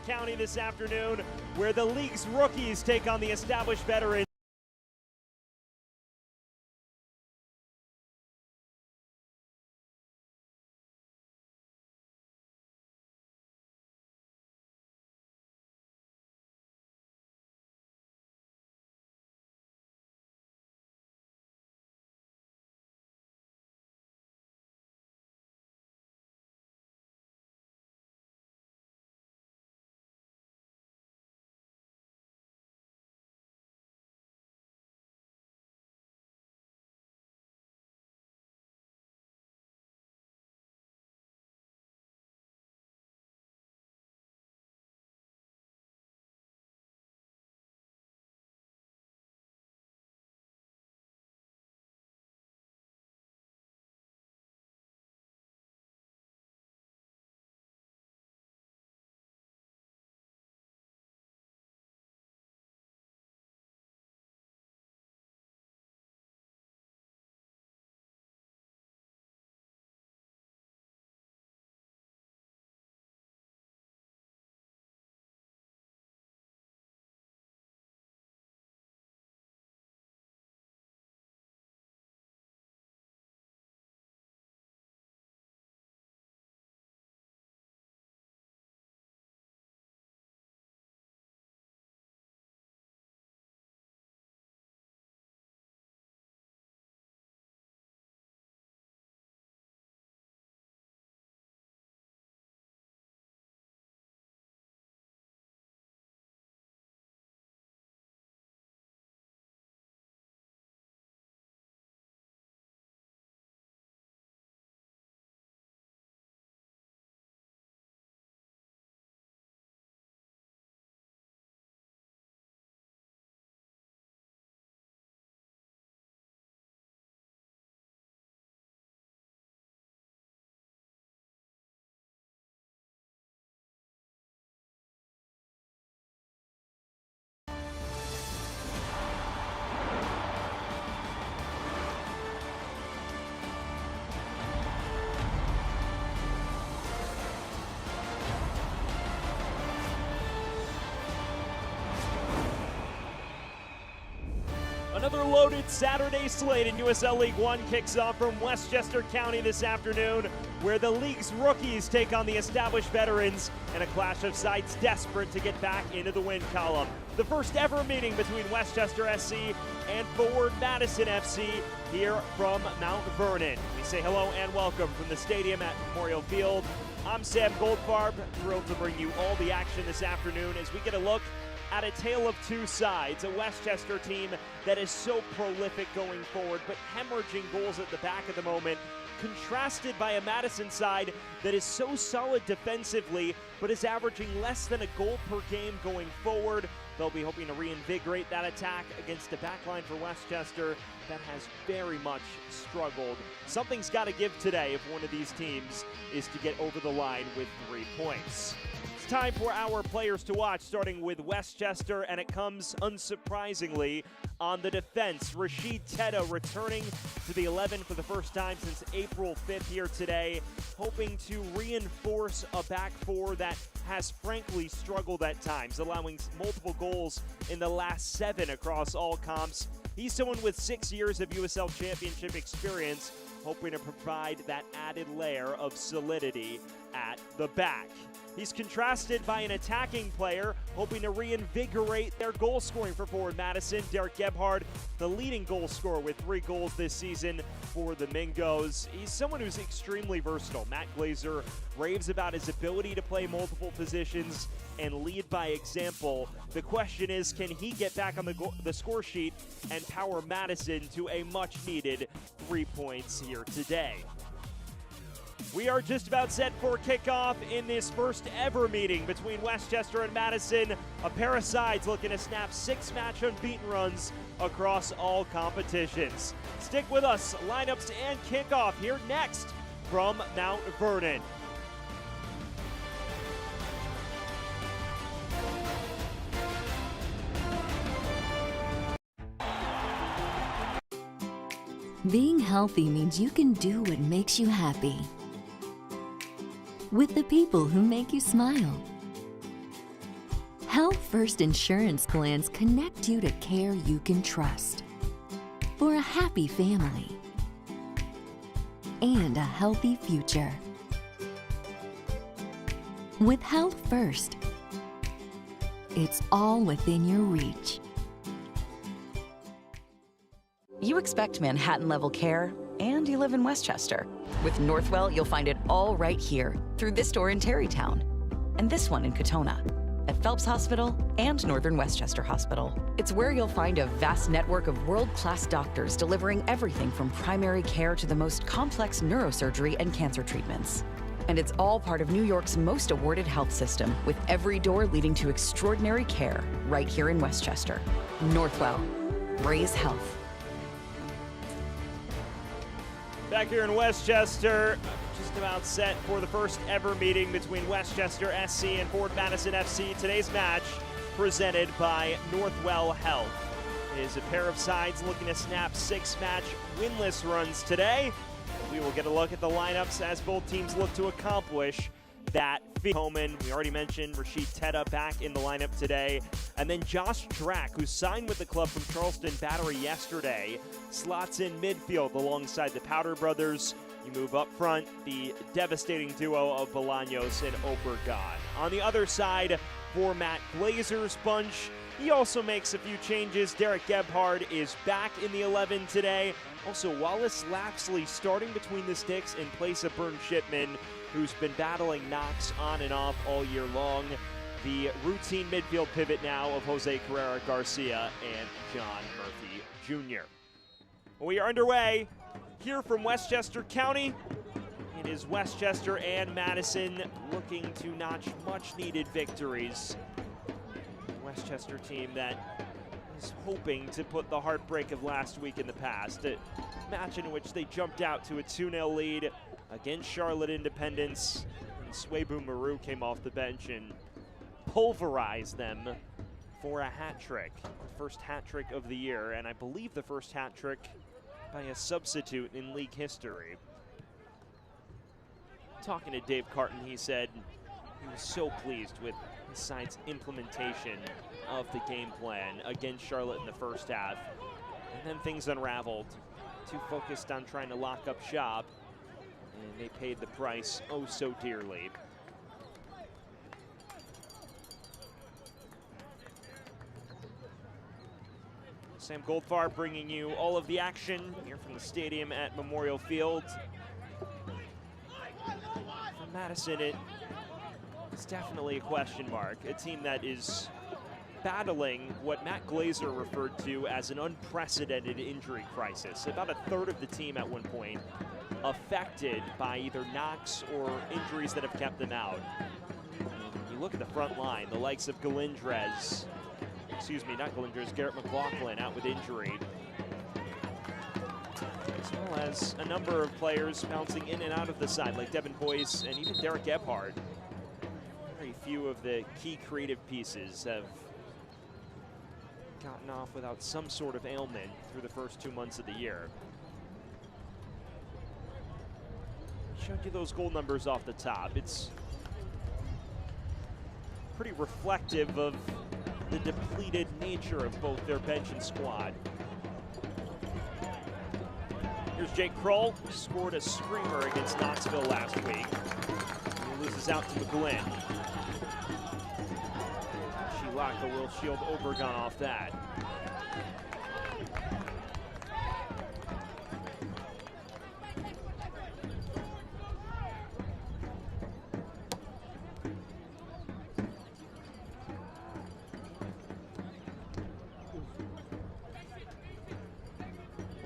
County this afternoon, where the league's rookies take on the established veterans. Another loaded Saturday slate in USL League One kicks off from Westchester County this afternoon, where the league's rookies take on the established veterans in a clash of sides desperate to get back into the win column. The first ever meeting between Westchester SC and forward Madison FC here from Mount Vernon. We say hello and welcome from the stadium at Memorial Field. I'm Sam Goldfarb, thrilled to bring you all the action this afternoon as we get a look at a tale of two sides, a Westchester team that is so prolific going forward, but hemorrhaging goals at the back at the moment, contrasted by a Madison side that is so solid defensively, but is averaging less than a goal per game going forward. They'll be hoping to reinvigorate that attack against a backline for Westchester that has very much struggled. Something's got to give today if one of these teams is to get over the line with 3 points. It's time for our players to watch, starting with Westchester, and it comes unsurprisingly on the defense. Rashid Tedda returning to the 11 for the first time since April 5th here today, hoping to reinforce a back four that has frankly struggled at times, allowing multiple goals in the last 7 across all comps. He's someone with 6 years of USL Championship experience, hoping to provide that added layer of solidity at the back. He's contrasted by an attacking player hoping to reinvigorate their goal scoring for forward Madison. Derek Gebhard, the leading goal scorer with 3 goals this season for the Mingos. He's someone who's extremely versatile. Matt Glazer raves about his ability to play multiple positions and lead by example. The question is, can he get back on the score sheet and power Madison to a much-needed 3 points here today? We are just about set for kickoff in this first ever meeting between Westchester and Madison. A pair of sides looking to snap 6 match unbeaten runs across all competitions. Stick with us, lineups and kickoff here next from Mount Vernon. Being healthy means you can do what makes you happy with the people who make you smile. Health First insurance plans connect you to care you can trust. For a happy family and a healthy future. With Health First, it's all within your reach. You expect Manhattan-level care, and you live in Westchester. With Northwell, you'll find it all right here through this store in Tarrytown and this one in Katona, at Phelps Hospital and Northern Westchester Hospital. It's where you'll find a vast network of world-class doctors delivering everything from primary care to the most complex neurosurgery and cancer treatments. And it's all part of New York's most awarded health system, with every door leading to extraordinary care right here in Westchester. Northwell. Raise health. Back here in Westchester, just about set for the first ever meeting between Westchester SC and Ford Madison FC. Today's match presented by Northwell Health. It is a pair of sides looking to snap 6-match winless runs today. We will get a look at the lineups as both teams look to accomplish that feat. Homan, we already mentioned Rashid Tedda back in the lineup today. And then Josh Drack, who signed with the club from Charleston Battery yesterday, slots in midfield alongside the Powder brothers. You move up front, the devastating duo of Bolaños and Obregon. On the other side, for Matt Glazer's bunch, he also makes a few changes. Derek Gebhard is back in the 11 today. Also, Wallace Lapsley starting between the sticks in place of Bern Shipman, who's been battling knocks on and off all year long. The routine midfield pivot now of Jose Carrera Garcia and John Murphy Jr. We are underway here from Westchester County. It is Westchester and Madison looking to notch much-needed victories. Westchester team that is hoping to put the heartbreak of last week in the past. A match in which they jumped out to a 2-0 lead against Charlotte Independence, and Swebu Maru came off the bench and pulverized them for a hat trick. The first hat trick of the year, and I believe the first hat trick by a substitute in league history. Talking to Dave Carton, he said he was so pleased with his side's implementation of the game plan against Charlotte in the first half. And then things unraveled. Too focused on trying to lock up shop, and they paid the price oh so dearly. Sam Goldfarb bringing you all of the action here from the stadium at Memorial Field. For Madison, it's definitely a question mark. A team that is battling what Matt Glazer referred to as an unprecedented injury crisis. About a third of the team at one point affected by either knocks or injuries that have kept them out. And you look at the front line, the likes of Galindrez, excuse me, not Galindrez, Garrett McLaughlin out with injury, as well as a number of players bouncing in and out of the side, like Devin Boyce and even Derek Gebhard. Very few of the key creative pieces have gotten off without some sort of ailment through the first 2 months of the year. Showed you those goal numbers off the top. It's pretty reflective of the depleted nature of both their bench and squad. Here's Jake Kroll, who scored a screamer against Knoxville last week. He loses out to McGlynn. Shilaka will shield Obregon off that.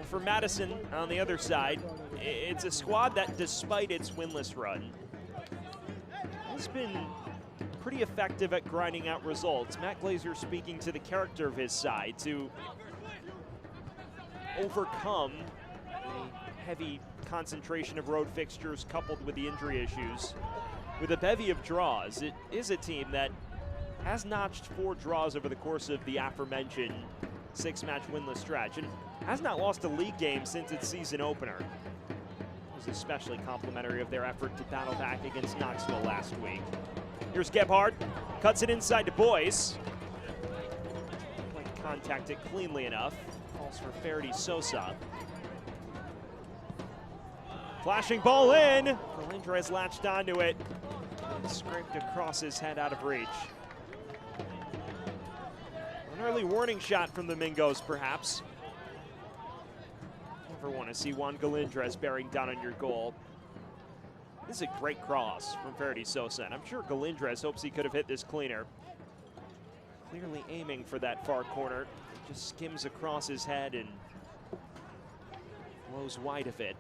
For Madison on the other side, it's a squad that, despite its winless run, has been pretty effective at grinding out results. Matt Glazer speaking to the character of his side to overcome a heavy concentration of road fixtures coupled with the injury issues with a bevy of draws. It is a team that has notched 4 draws over the course of the aforementioned 6-match winless stretch and has not lost a league game since its season opener. It was especially complimentary of their effort to battle back against Knoxville last week. Here's Gebhard, Cuts it inside to Boyce. Quite contact it cleanly enough. Calls for Ferdy Sosa. Flashing ball in. Galindrez latched onto it. And scraped across his head out of reach. An early warning shot from the Mingos, perhaps. Never want to see Juan Galindrez bearing down on your goal. This is a great cross from Ferdy Sosa, and I'm sure Galindrez hopes he could have hit this cleaner. Clearly aiming for that far corner. Just skims across his head and blows wide of it.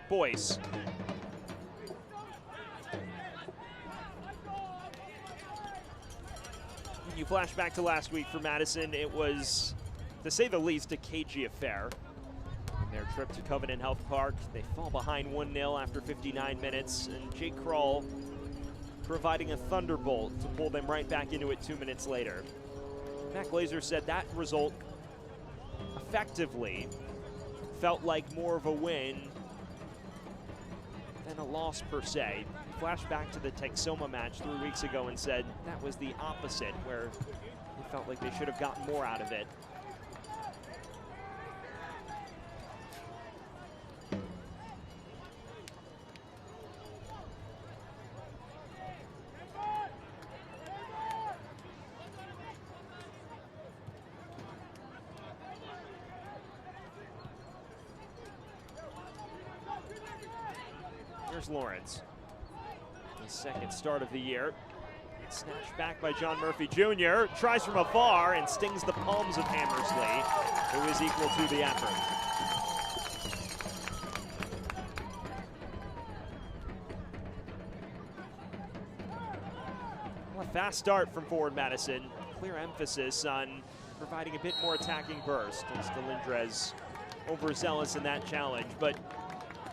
Boyce. When you flash back to last week for Madison, it was, to say the least, a cagey affair. In their trip to Covenant Health Park, they fall behind 1-0 after 59 minutes, and Jake Kroll providing a thunderbolt to pull them right back into it 2 minutes later. Matt Glazer said that result effectively felt like more of a win than a loss per se. Flashed back to the Texoma match 3 weeks ago and said that was the opposite, where he felt like they should have gotten more out of it. Here's Lawrence. His second start of the year. It's snatched back by John Murphy Jr. Tries from afar and stings the palms of Hammersley, who is equal to the effort. Well, a fast start from forward Madison. Clear emphasis on providing a bit more attacking burst. As Galindrez overzealous in that challenge, but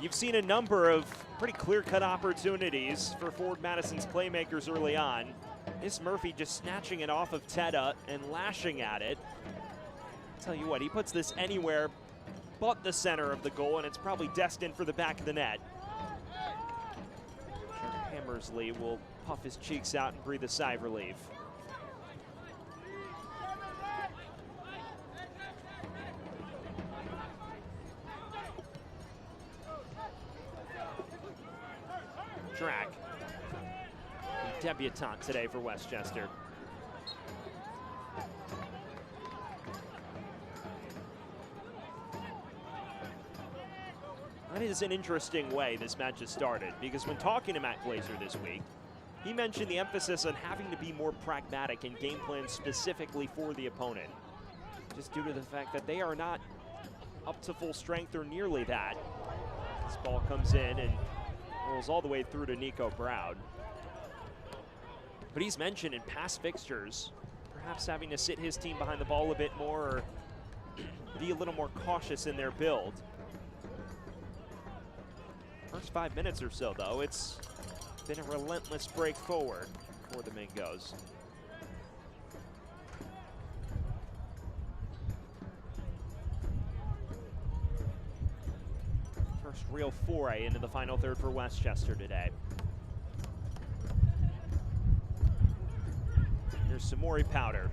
you've seen a number of pretty clear-cut opportunities for forward Madison's playmakers early on. This Murphy just snatching it off of Teta and lashing at it. Tell you what, he puts this anywhere but the center of the goal, and it's probably destined for the back of the net. Hammersley will puff his cheeks out and breathe a sigh of relief. Drac, the debutante today for Westchester. That is an interesting way this match has started, because when talking to Matt Glazer this week, he mentioned the emphasis on having to be more pragmatic and game plan specifically for the opponent, just due to the fact that they are not up to full strength or nearly that. This ball comes in and rolls all the way through to Nico Brown. But he's mentioned in past fixtures, perhaps having to sit his team behind the ball a bit more, or be a little more cautious in their build. First 5 minutes or so, though, it's been a relentless break forward for the Mingos. First real foray into the final third for Westchester today. Here's Samori Powder.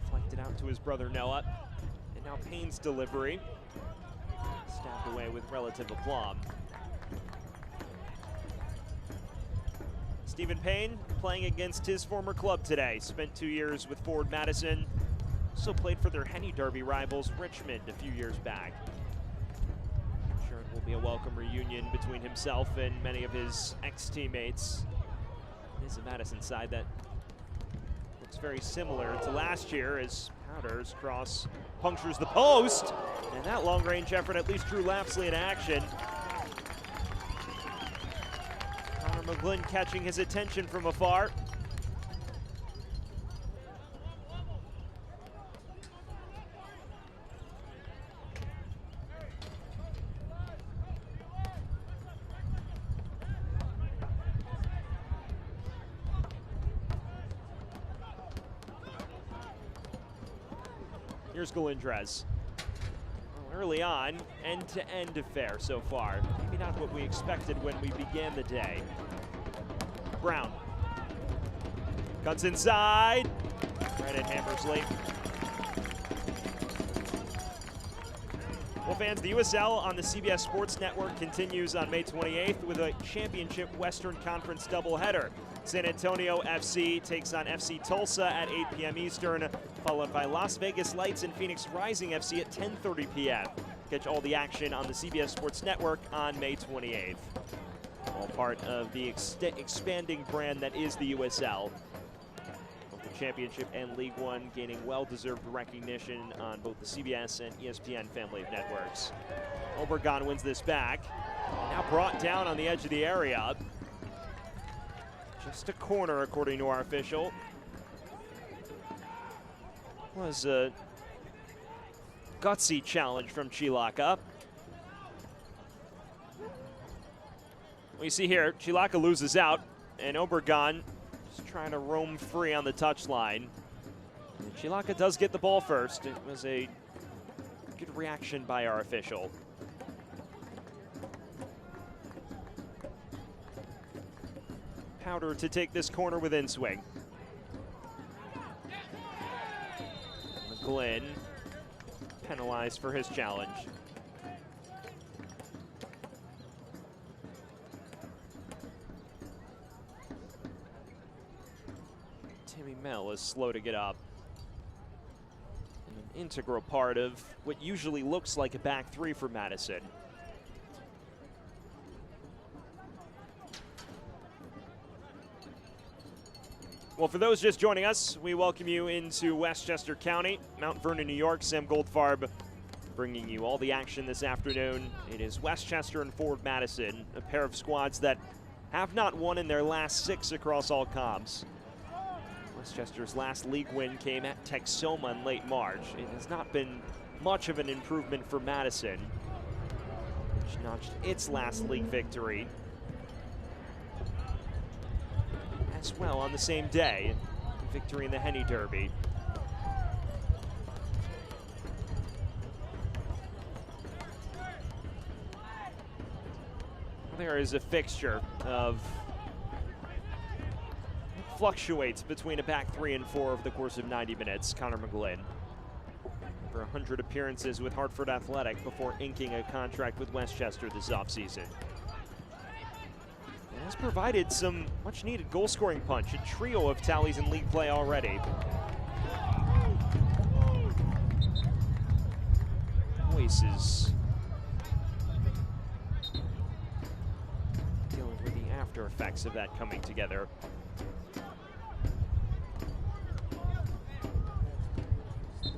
Deflected out to his brother Noah. And now Payne's delivery. Stabbed away with relative aplomb. Stephen Payne playing against his former club today. Spent 2 years with forward Madison. Also played for their Henny Derby rivals Richmond a few years back. Will be a welcome reunion between himself and many of his ex-teammates. It is a Madison side that looks very similar to last year, as Powder's cross punctures the post, and that long-range effort at least drew Lapsley in action. Connor McGlynn catching his attention from afar. Here's Galindrez. early on, end-to-end affair so far. Maybe not what we expected when we began the day. Brown cuts inside, right at Hammersley. Well, fans, the USL on the CBS Sports Network continues on May 28th with a championship Western Conference doubleheader. San Antonio FC takes on FC Tulsa at 8 p.m. Eastern, followed by Las Vegas Lights and Phoenix Rising FC at 10:30 p.m. Catch all the action on the CBS Sports Network on May 28th. All part of the expanding brand that is the USL. Both the Championship and League One gaining well-deserved recognition on both the CBS and ESPN family of networks. Obregon wins this back. Now brought down on the edge of the area. Just a corner, according to our official. Was a gutsy challenge from Chilaka. We see here, Chilaka loses out, and Obregon just trying to roam free on the touchline. Chilaka does get the ball first. It was a good reaction by our official. Powder to take this corner within swing. McGlynn penalized for his challenge. Timmy Mell is slow to get up. And an integral part of what usually looks like a back three for Madison. Well, for those just joining us, we welcome you into Westchester County, Mount Vernon, New York. Sam Goldfarb bringing you all the action this afternoon. It is Westchester and Forward Madison, a pair of squads that have not won in their last 6 across all comps. Westchester's last league win came at Texoma in late March. It has not been much of an improvement for Madison, which notched its last league victory as well on the same day, victory in the Henny Derby. There is a fixture of fluctuates between a back 3 and 4 over the course of 90 minutes. Connor McGlynn, over 100 appearances with Hartford Athletic before inking a contract with Westchester this offseason. Has provided some much-needed goal-scoring punch, a trio of tallies in league play already. Voices dealing with the after effects of that coming together. It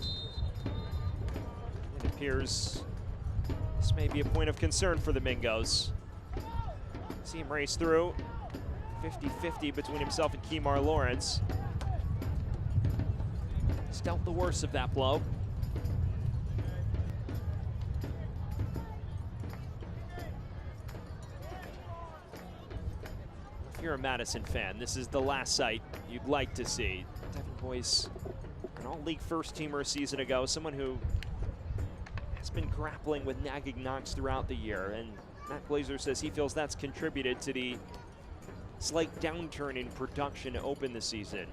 appears this may be a point of concern for the Mingos. See him race through, 50-50 between himself and Kemar Lawrence. He's dealt the worst of that blow. If you're a Madison fan, this is the last sight you'd like to see. Devin Boyce, an all-league first-teamer a season ago, someone who has been grappling with nagging knocks throughout the year, and Matt Glazer says he feels that's contributed to the slight downturn in production to open the season.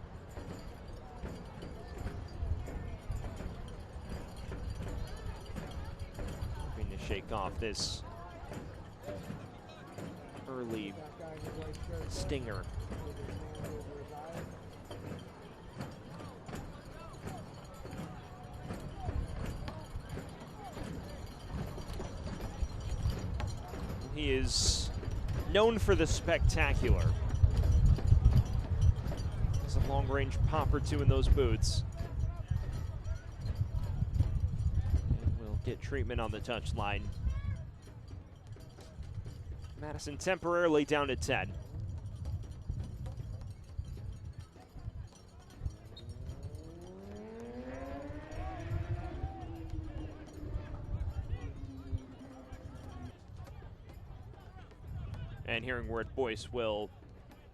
Hoping to shake off this early stinger. He is known for the spectacular. There's a long-range pop or two in those boots. And will get treatment on the touchline. Madison temporarily down to 10. And hearing word, Boyce will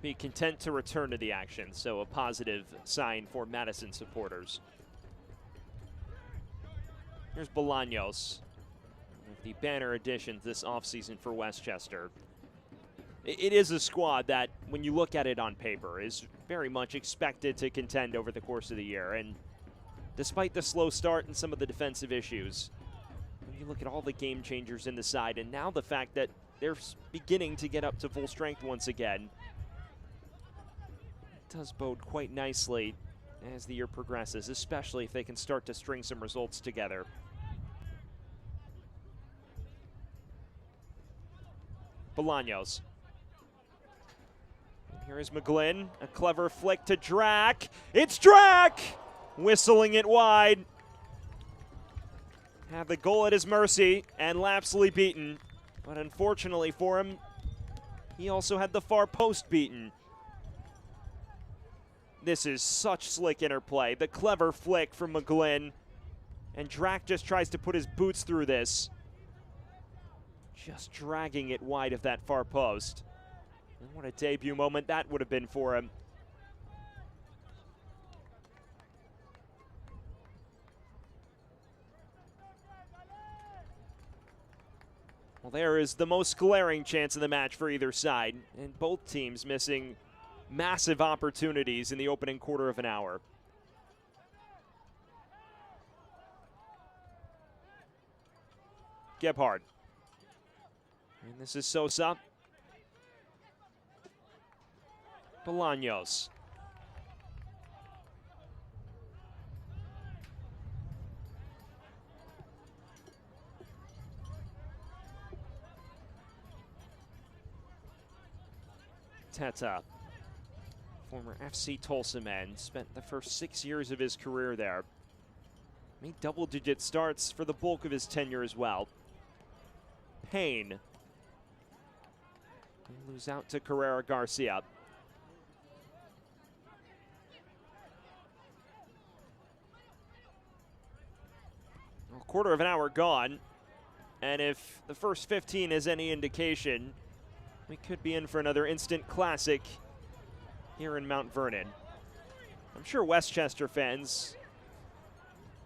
be content to return to the action, so a positive sign for Madison supporters. Here's Bolaños. of the banner additions this offseason for Westchester. It is a squad that, when you look at it on paper, is very much expected to contend over the course of the year. And despite the slow start and some of the defensive issues, when you look at all the game changers in the side, and now the fact that they're beginning to get up to full strength once again, it does bode quite nicely as the year progresses, especially if they can start to string some results together. Bolaños. And here is McGlynn, a clever flick to Drack. It's Drack! Whistling it wide. Had the goal at his mercy and lapsely beaten. But unfortunately for him, he also had the far post beaten. This is such slick interplay. The clever flick from McGlynn. And Drack just tries to put his boots through this. Just dragging it wide of that far post. And what a debut moment that would have been for him. Well, there is the most glaring chance of the match for either side, and both teams missing massive opportunities in the opening quarter of an hour. Gebhard. And this is Sosa. Bolaños. Teta, former FC Tulsa man, spent the first 6 years of his career there. Made double-digit starts for the bulk of his tenure as well. Payne. They lose out to Carrera Garcia. A quarter of an hour gone, and if the first 15 is any indication, we could be in for another instant classic here in Mount Vernon. I'm sure Westchester fans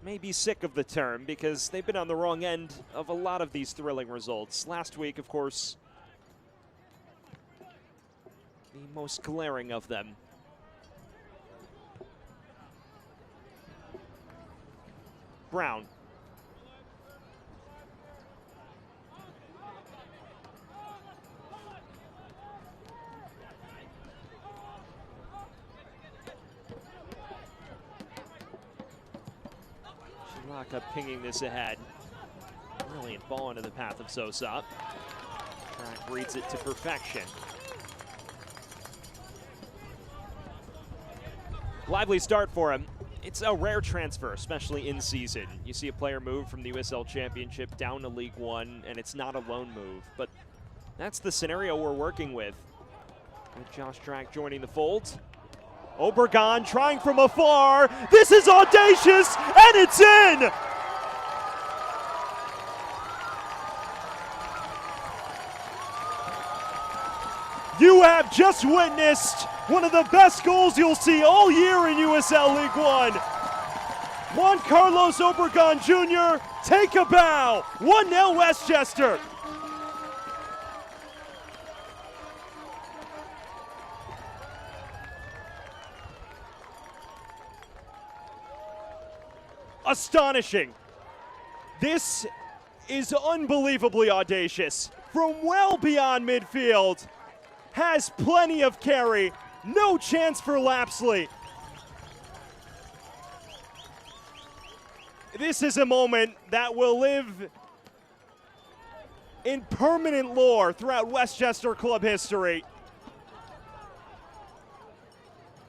may be sick of the term because they've been on the wrong end of a lot of these thrilling results. Last week, of course, the most glaring of them. Brown. Shilaka pinging this ahead. Brilliant ball into the path of Sosa. Track reads it to perfection. Lively start for him. It's a rare transfer, especially in season. You see a player move from the USL Championship down to League One, and it's not a loan move. But that's the scenario we're working with Josh Drack joining the fold. Obregon trying from afar. This is audacious, and it's in! You have just witnessed one of the best goals you'll see all year in USL League One. Juan Carlos Obregon Jr., take a bow. 1-0 Westchester. Astonishing. This is unbelievably audacious. From well beyond midfield. Has plenty of carry. No chance for Lapsley. This is a moment that will live in permanent lore throughout Westchester club history.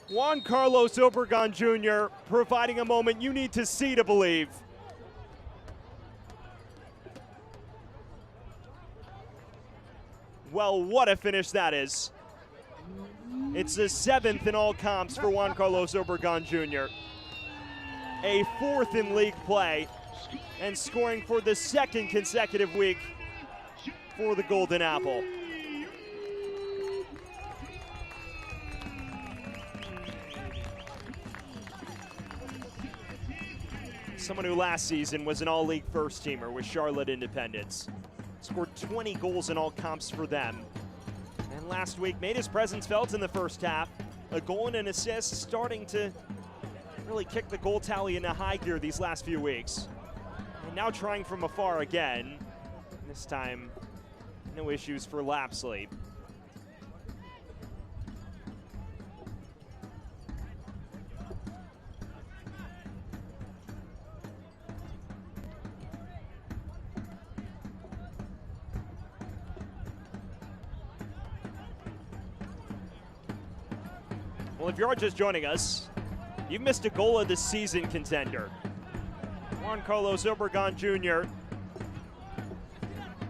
Juan Carlos Obregon Jr. providing a moment you need to see to believe. Well, what a finish that is. It's the 7th in all comps for Juan Carlos Obregon Jr. A 4th in league play and scoring for the 2nd consecutive week for the Golden Apple. someone who last season was an all-league first-teamer with Charlotte Independence. Scored 20 goals in all comps for them. And last week made his presence felt in the first half. A goal and an assist, starting to really kick the goal tally into high gear these last few weeks. And now trying from afar again. This time, no issues for Lapsley. Well, if you're just joining us, you've missed a goal of the season contender. Juan Carlos Obregon Jr.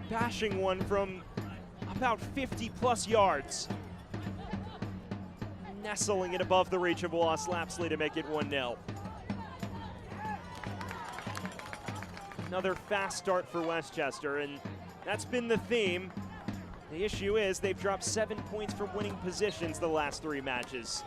bashing one from about 50-plus yards. Nestling it above the reach of Wallace Lapsley to make it 1-0. Another fast start for Westchester, and that's been the theme. The issue is they've dropped 7 points from winning positions the last 3 matches.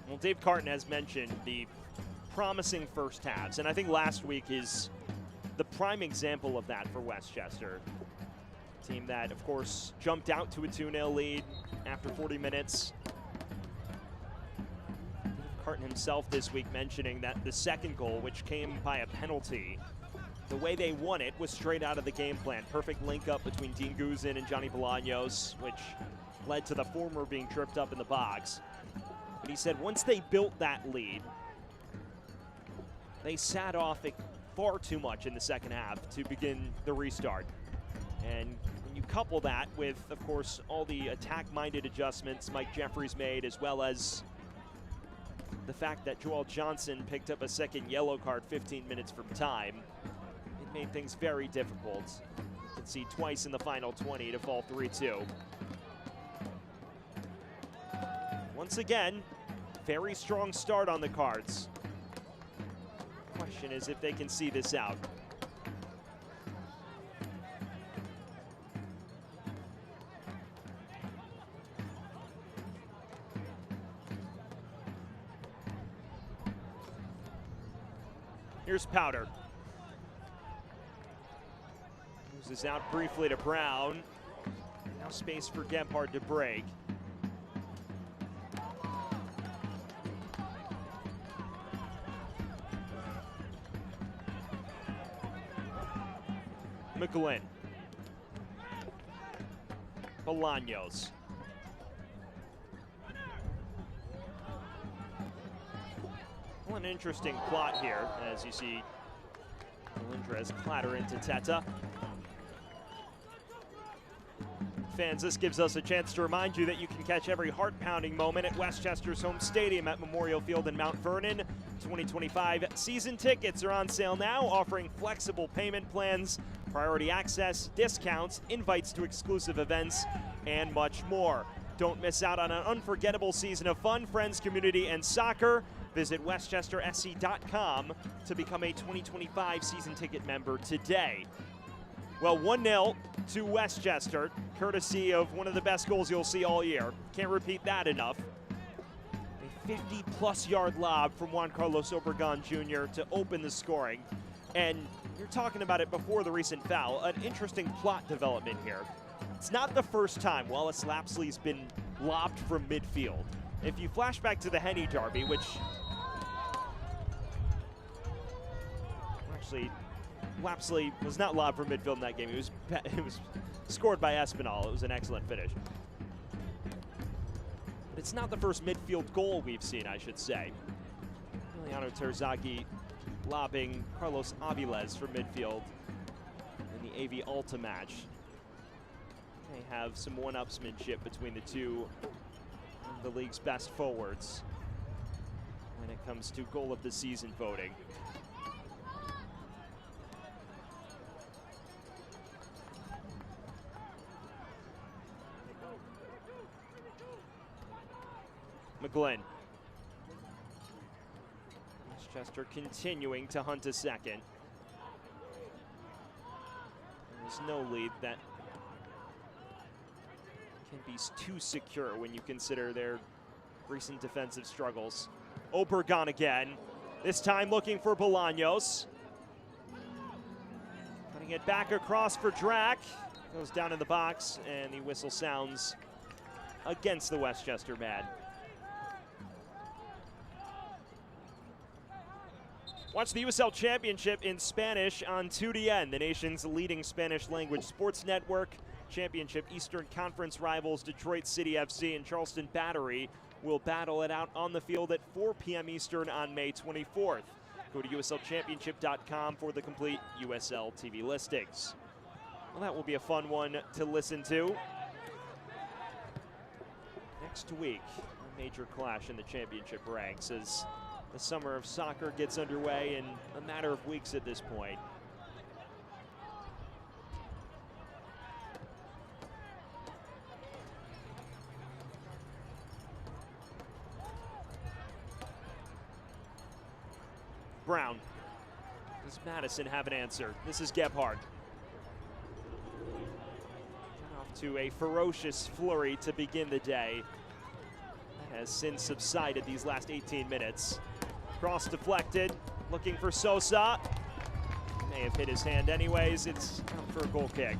Well, Dave Carton has mentioned the promising first halves, and I think last week is the prime example of that for Westchester. A team that, of course, jumped out to a 2-0 lead after 40 minutes. Dave Carton himself this week mentioning that the second goal, which came by a penalty, the way they won it was straight out of the game plan. Perfect link up between Dean Guzin and Johnny Bolaños, which led to the former being tripped up in the box. But he said once they built that lead, they sat off it far too much in the second half to begin the restart. And when you couple that with, of course, all the attack-minded adjustments Mike Jeffries made, as well as the fact that Joel Johnson picked up a second yellow card 15 minutes from time, it made things very difficult. You can see twice in the final 20 to fall 3-2. Once again, very strong start on the cards. Question is if they can see this out. Here's Powder. Loses out briefly to Brown. Now space for Gebhardt to break. McGlynn. Bolaños. Well, an interesting plot here as you see Melendrez clatter into Teta. Fans, this gives us a chance to remind you that you can catch every heart-pounding moment at Westchester's home stadium at Memorial Field in Mount Vernon. 2025 season tickets are on sale now, offering flexible payment plans, priority access, discounts, invites to exclusive events, and much more. Don't miss out on an unforgettable season of fun, friends, community, and soccer. Visit westchestersc.com to become a 2025 season ticket member today. Well, 1-0 to Westchester, courtesy of one of the best goals you'll see all year. Can't repeat that enough. A 50-plus yard lob from Juan Carlos Obregon Jr. to open the scoring. And you're talking about it before the recent foul, an interesting plot development here. It's not the first time Wallace Lapsley's been lobbed from midfield. If you flash back to the Henny Derby, which actually Lapsley was not lobbed from midfield in that game. It was scored by Espinal. It was an excellent finish. But it's not the first midfield goal we've seen, I should say. Emiliano Terzaghi lobbing Carlos Aviles from midfield in the AV Alta match. They have some one-upsmanship between the two of the league's best forwards when it comes to goal of the season voting. McGlynn. Westchester continuing to hunt a second. There's no lead that can be too secure when you consider their recent defensive struggles. Obergon again, this time looking for Bolaños. Cutting it back across for Drac. Goes down in the box, and the whistle sounds against the Westchester man. Watch the USL Championship in Spanish on 2DN, the nation's leading Spanish language sports network. Championship Eastern Conference rivals Detroit City FC and Charleston Battery will battle it out on the field at 4 p.m. Eastern on May 24th. Go to uslchampionship.com for the complete USL TV listings. Well, that will be a fun one to listen to. Next week, a major clash in the championship ranks as the summer of soccer gets underway in a matter of weeks at this point. Brown. Does Madison have an answer? This is Gebhardt. Off to a ferocious flurry to begin the day. That has since subsided these last 18 minutes. Cross deflected, looking for Sosa. May have hit his hand anyways. It's out for a goal kick.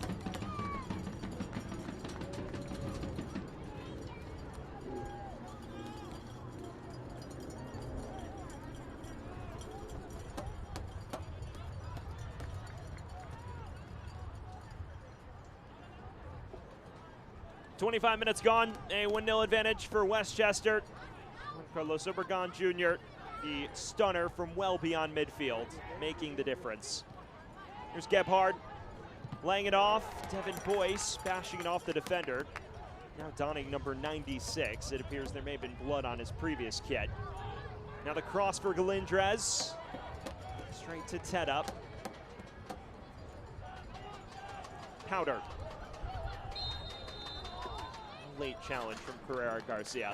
.25 minutes gone, a 1-0 advantage for Westchester. Carlos Obergon Jr., the stunner from well beyond midfield, making the difference. Here's Gebhardt, laying it off. Devin Boyce bashing it off the defender. Now donning number 96. It appears there may have been blood on his previous kit. Now the cross for Galindrez. Straight to Tetup. Powder. Late challenge from Carrera Garcia.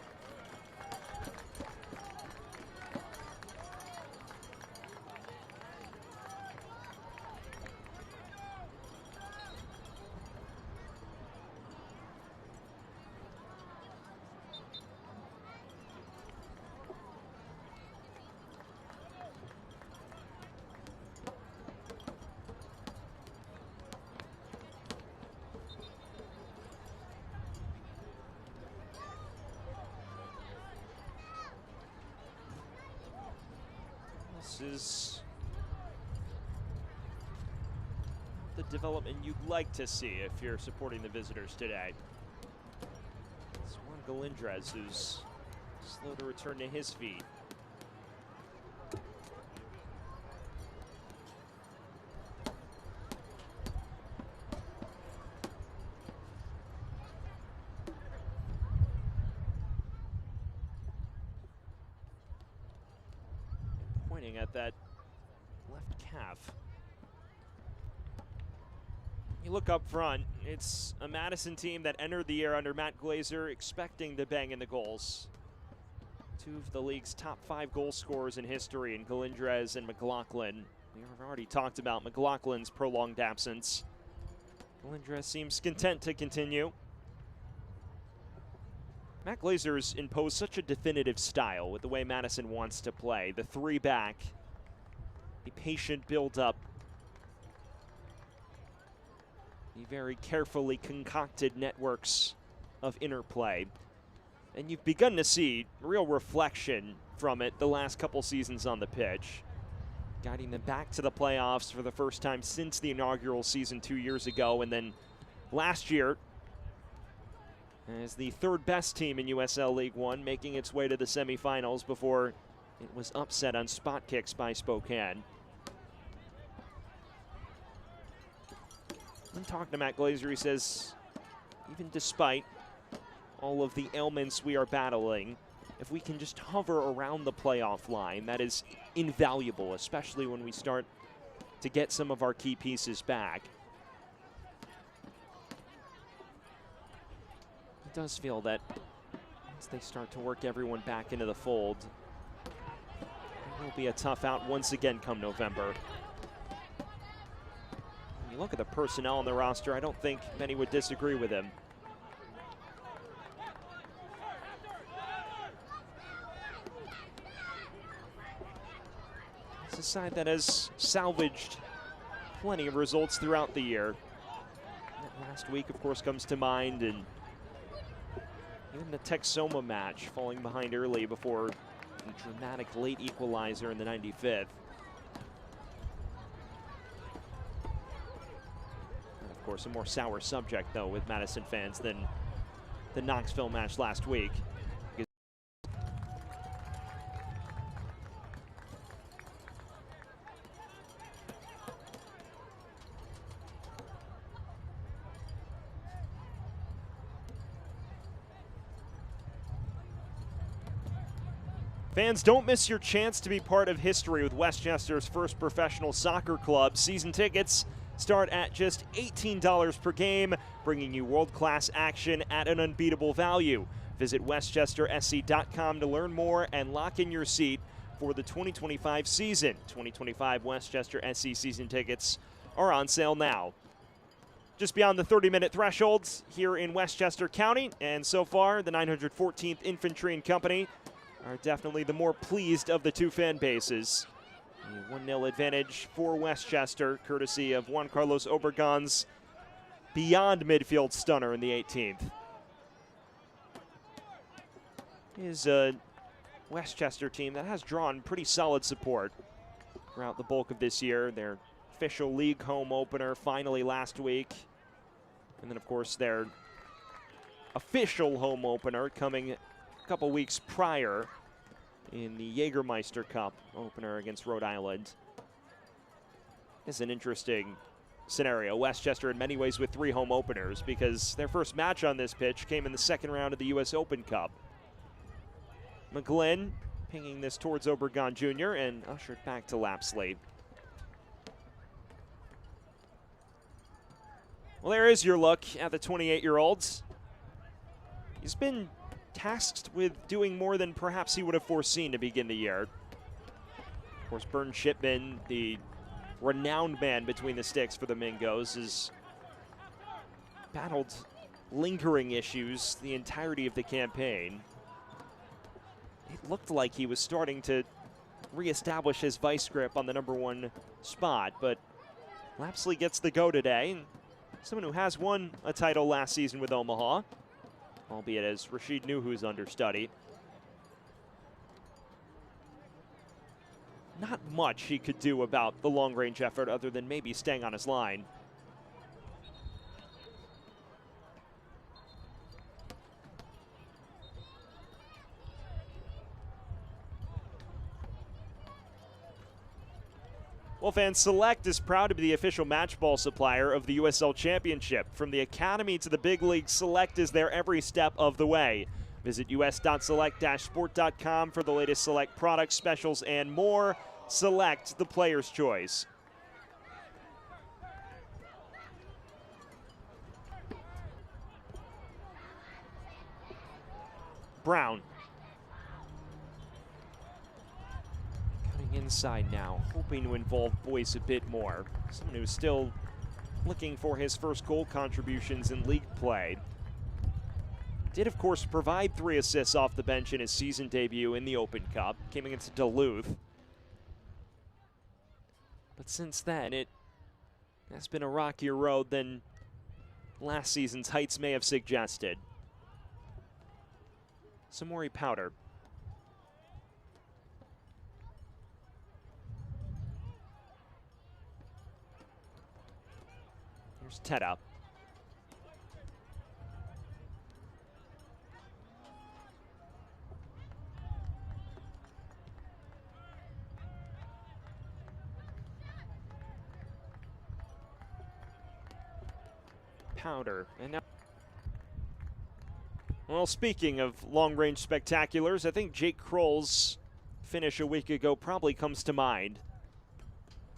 This is the development you'd like to see if you're supporting the visitors today. It's Juan Galindrez who's slow to return to his feet. Pointing at that left calf. You look up front, it's a Madison team that entered the year under Matt Glazer expecting to bang in the goals. Two of the league's top 5 goal scorers in history in Galindrez and McLaughlin. We have already talked about McLaughlin's prolonged absence. Galindrez seems content to continue. Matt Glazer's imposed such a definitive style with the way Madison wants to play. The 3-back, the patient build-up, the very carefully concocted networks of interplay. And you've begun to see real reflection from it the last couple seasons on the pitch, guiding them back to the playoffs for the first time since the inaugural season 2 years ago, and then last year as the 3rd best team in USL League One, making its way to the semifinals before it was upset on spot kicks by Spokane. When talking to Matt Glazer, he says, even despite all of the ailments we are battling, if we can just hover around the playoff line, that is invaluable, especially when we start to get some of our key pieces back. It does feel that as they start to work everyone back into the fold. It will be a tough out once again come November. When you look at the personnel on the roster, I don't think many would disagree with him. It's a side that has salvaged plenty of results throughout the year. That last week, of course, comes to mind, and even the Texoma match, falling behind early before a dramatic late equalizer in the 95th. And of course, a more sour subject, though, with Madison fans than the Knoxville match last week. Fans, don't miss your chance to be part of history with Westchester's first professional soccer club. Season tickets start at just $18 per game, bringing you world-class action at an unbeatable value. Visit westchestersc.com to learn more and lock in your seat for the 2025 season. 2025 Westchester SC season tickets are on sale now. Just beyond the 30-minute thresholds here in Westchester County, and so far the 914th Infantry and Company are definitely the more pleased of the two fan bases. A 1-0 advantage for Westchester, courtesy of Juan Carlos Obregon's beyond midfield stunner in the 18th. Is a Westchester team that has drawn pretty solid support throughout the bulk of this year. Their official league home opener finally last week. And then, of course, their official home opener coming couple weeks prior in the Jägermeister Cup opener against Rhode Island. It's an interesting scenario. Westchester in many ways with 3 home openers because their first match on this pitch came in the second round of the U.S. Open Cup. McGlynn pinging this towards Obregon Jr. and ushered back to Lapsley. Well, there is your look at the 28-year-olds. He's been tasked with doing more than perhaps he would have foreseen to begin the year. Of course, Burn Shipman, the renowned man between the sticks for the Mingos, has battled lingering issues the entirety of the campaign. It looked like he was starting to reestablish his vice grip on the #1 spot, but Lapsley gets the go today. Someone who has won a title last season with Omaha, albeit as Rashid Nuhu's understudy. Not much he could do about the long-range effort other than maybe staying on his line. Well, fans, Select is proud to be the official match ball supplier of the USL Championship. From the Academy to the big league, Select is there every step of the way. Visit us.select-sport.com for the latest Select products, specials, and more. Select, the player's choice. Brown. Inside now, hoping to involve Boyce a bit more. Someone who's still looking for his first goal contributions in league play. Did, of course, provide 3 assists off the bench in his season debut in the Open Cup. Came against Duluth. But since then, it has been a rockier road than last season's heights may have suggested. Samori Powder. Teta. Powder. And now, well, speaking of long-range spectaculars, I think Jake Kroll's finish a week ago probably comes to mind.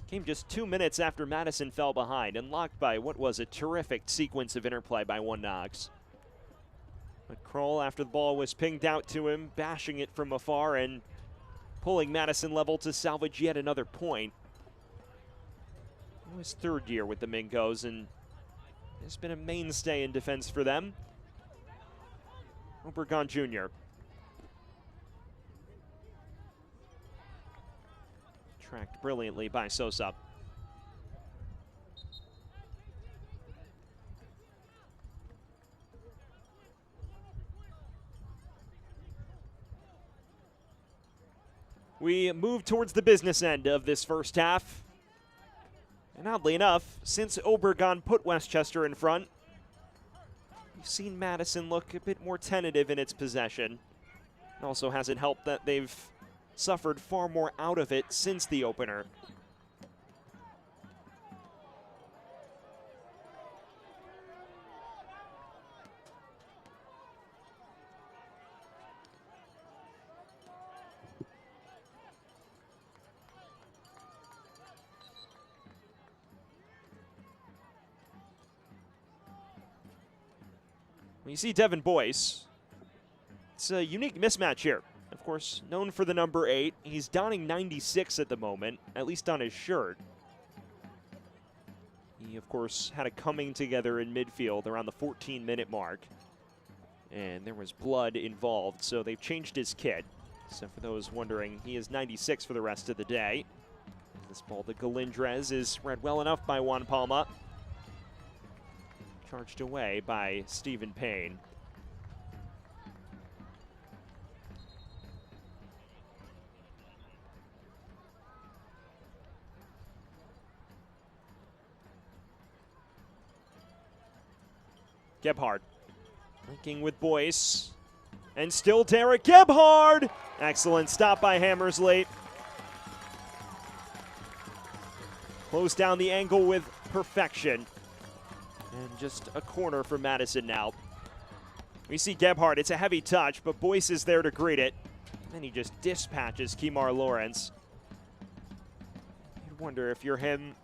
Came just 2 minutes after Madison fell behind, unlocked by what was a terrific sequence of interplay by One Knox. But Kroll, after the ball was pinged out to him, bashing it from afar and pulling Madison level to salvage yet another point. It was third year with the Mingos, and has been a mainstay in defense for them. Obregon Jr. Tracked brilliantly by Sosa. We move towards the business end of this first half. And oddly enough, since Obregon put Westchester in front, we've seen Madison look a bit more tentative in its possession. It also hasn't helped that they've suffered far more out of it since the opener. When you see Devin Boyce, it's a unique mismatch here. Of course, known for the number 8. He's donning 96 at the moment, at least on his shirt. He, of course, had a coming together in midfield around the 14-minute mark. And there was blood involved, so they've changed his kit. So for those wondering, he is 96 for the rest of the day. This ball to Galindrez is read well enough by Juan Palma. Charged away by Stephen Payne. Gebhard linking with Boyce. And still Derek Gebhard! Excellent stop by Hammersley. Close down the angle with perfection. And just a corner for Madison now. We see Gebhard, it's a heavy touch, but Boyce is there to greet it. And then he just dispatches Kemar Lawrence. You'd wonder if you're him,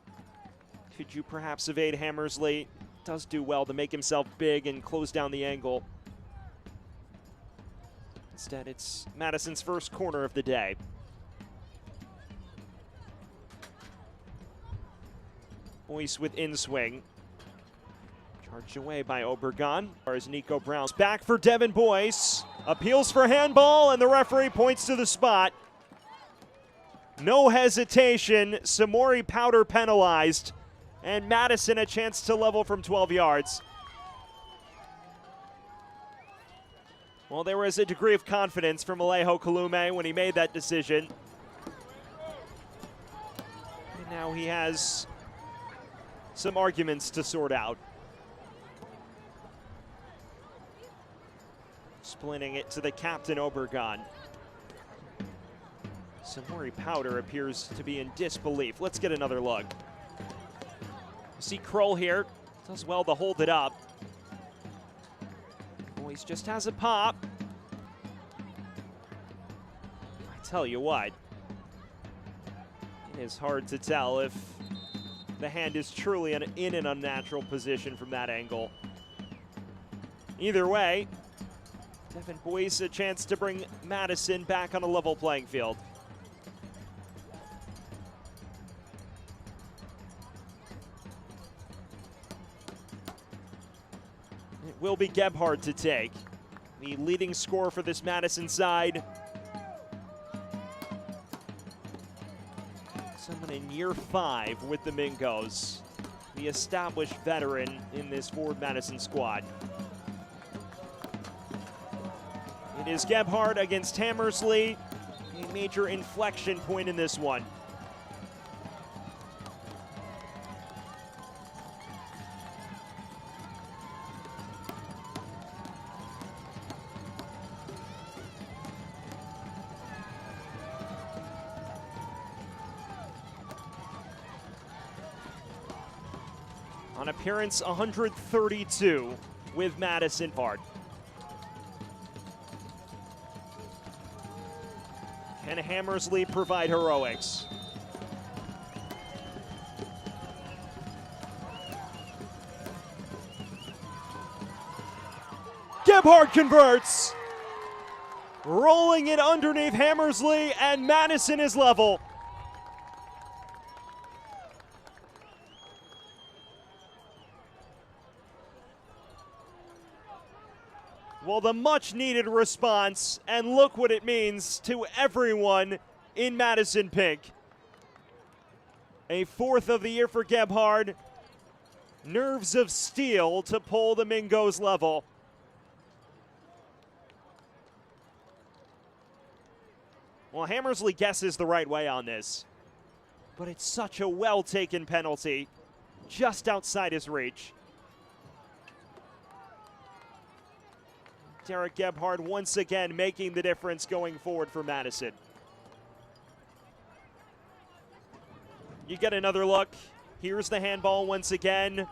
could you perhaps evade Hammersley? Does do well to make himself big and close down the angle. Instead, it's Madison's first corner of the day. Boyce with in-swing. Charged away by Obregon. As Nico Brown's back for Devin Boyce. Appeals for handball, and the referee points to the spot. No hesitation. Samori Powder penalized. And Madison a chance to level from 12 yards. Well, there was a degree of confidence from Alejo Kalume when he made that decision. And now he has some arguments to sort out. Splinting it to the captain, Obregon. Samori Powder appears to be in disbelief. Let's get another look. You see Kroll here, does well to hold it up. Boyce just has a pop. I tell you what, it is hard to tell if the hand is truly in an unnatural position from that angle. Either way, Devin Boyce a chance to bring Madison back on a level playing field. It will be Gebhard to take. The leading scorer for this Madison side. Someone in year 5 with the Mingos. The established veteran in this Forward Madison squad. It is Gebhard against Hammersley. A major inflection point in this one. On appearance 132 with Madison Bard. Can Hammersley provide heroics? Gebhardt converts. Rolling it underneath Hammersley, and Madison is level. Well, the much-needed response, and look what it means to everyone in Madison pink. A fourth of the year for Gebhardt. Nerves of steel to pull the Mingos level. Well, Hammersley guesses the right way on this, but it's such a well-taken penalty, just outside his reach. Derek Gebhardt once again making the difference going forward for Madison. You get another look. Here's the handball once again.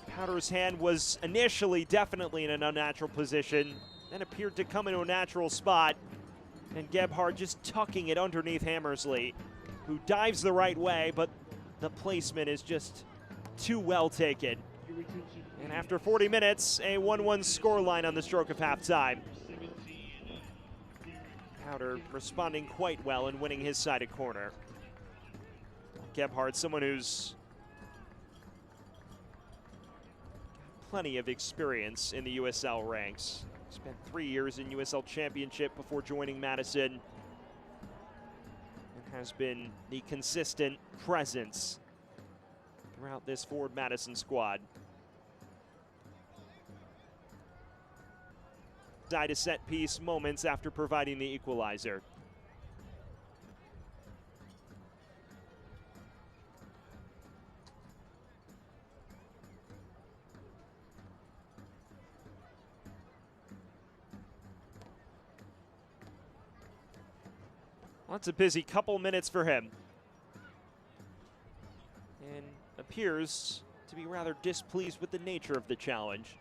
Powder's hand was initially definitely in an unnatural position, then appeared to come into a natural spot. And Gebhardt just tucking it underneath Hammersley, who dives the right way, but the placement is just too well taken. And after 40 minutes, a 1-1 scoreline on the stroke of halftime. Powder responding quite well and winning his side at corner. Gebhardt, someone who's plenty of experience in the USL ranks. Spent 3 years in USL Championship before joining Madison, and has been the consistent presence throughout this Forward Madison squad. Side a set piece moments after providing the equalizer. Well, it's a busy couple minutes for him, and appears to be rather displeased with the nature of the challenge.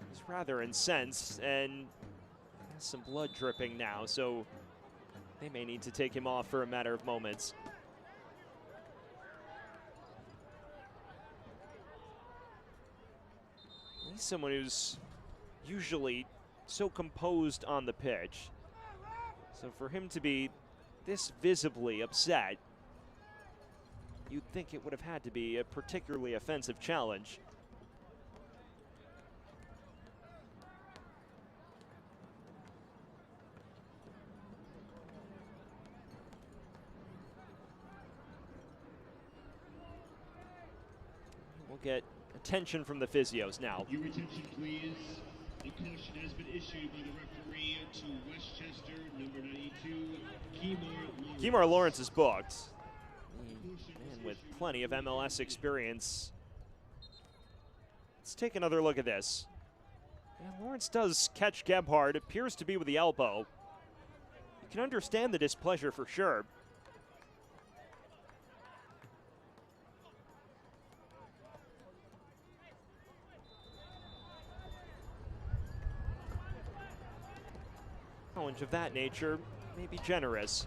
He's rather incensed and has some blood dripping now, so they may need to take him off for a matter of moments. He's someone who's usually so composed on the pitch. So for him to be this visibly upset, you'd think it would have had to be a particularly offensive challenge. We'll get attention from the physios now. Your attention, please. The caution has been issued by the referee to Westchester, number 92, Kemar Lawrence is booked. Man with plenty of MLS experience. Let's take another look at this. Yeah, Lawrence does catch Gebhardt, appears to be with the elbow. You can understand the displeasure for sure. Challenge of that nature may be generous.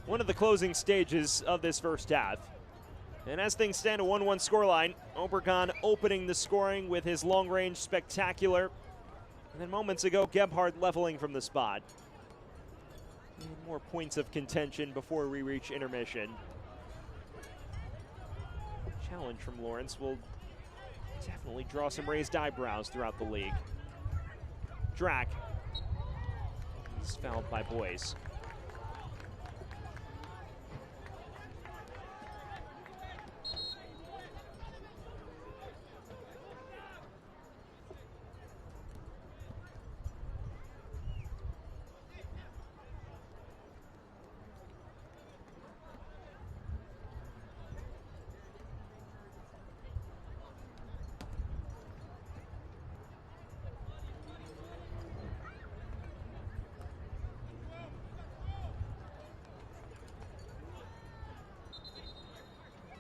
One of the closing stages of this first half. And as things stand, a 1-1 scoreline. Obregon opening the scoring with his long-range spectacular. And then moments ago, Gebhardt leveling from the spot. More points of contention before we reach intermission. Challenge from Lawrence will definitely draw some raised eyebrows throughout the league. Drac. He's fouled by Boyce.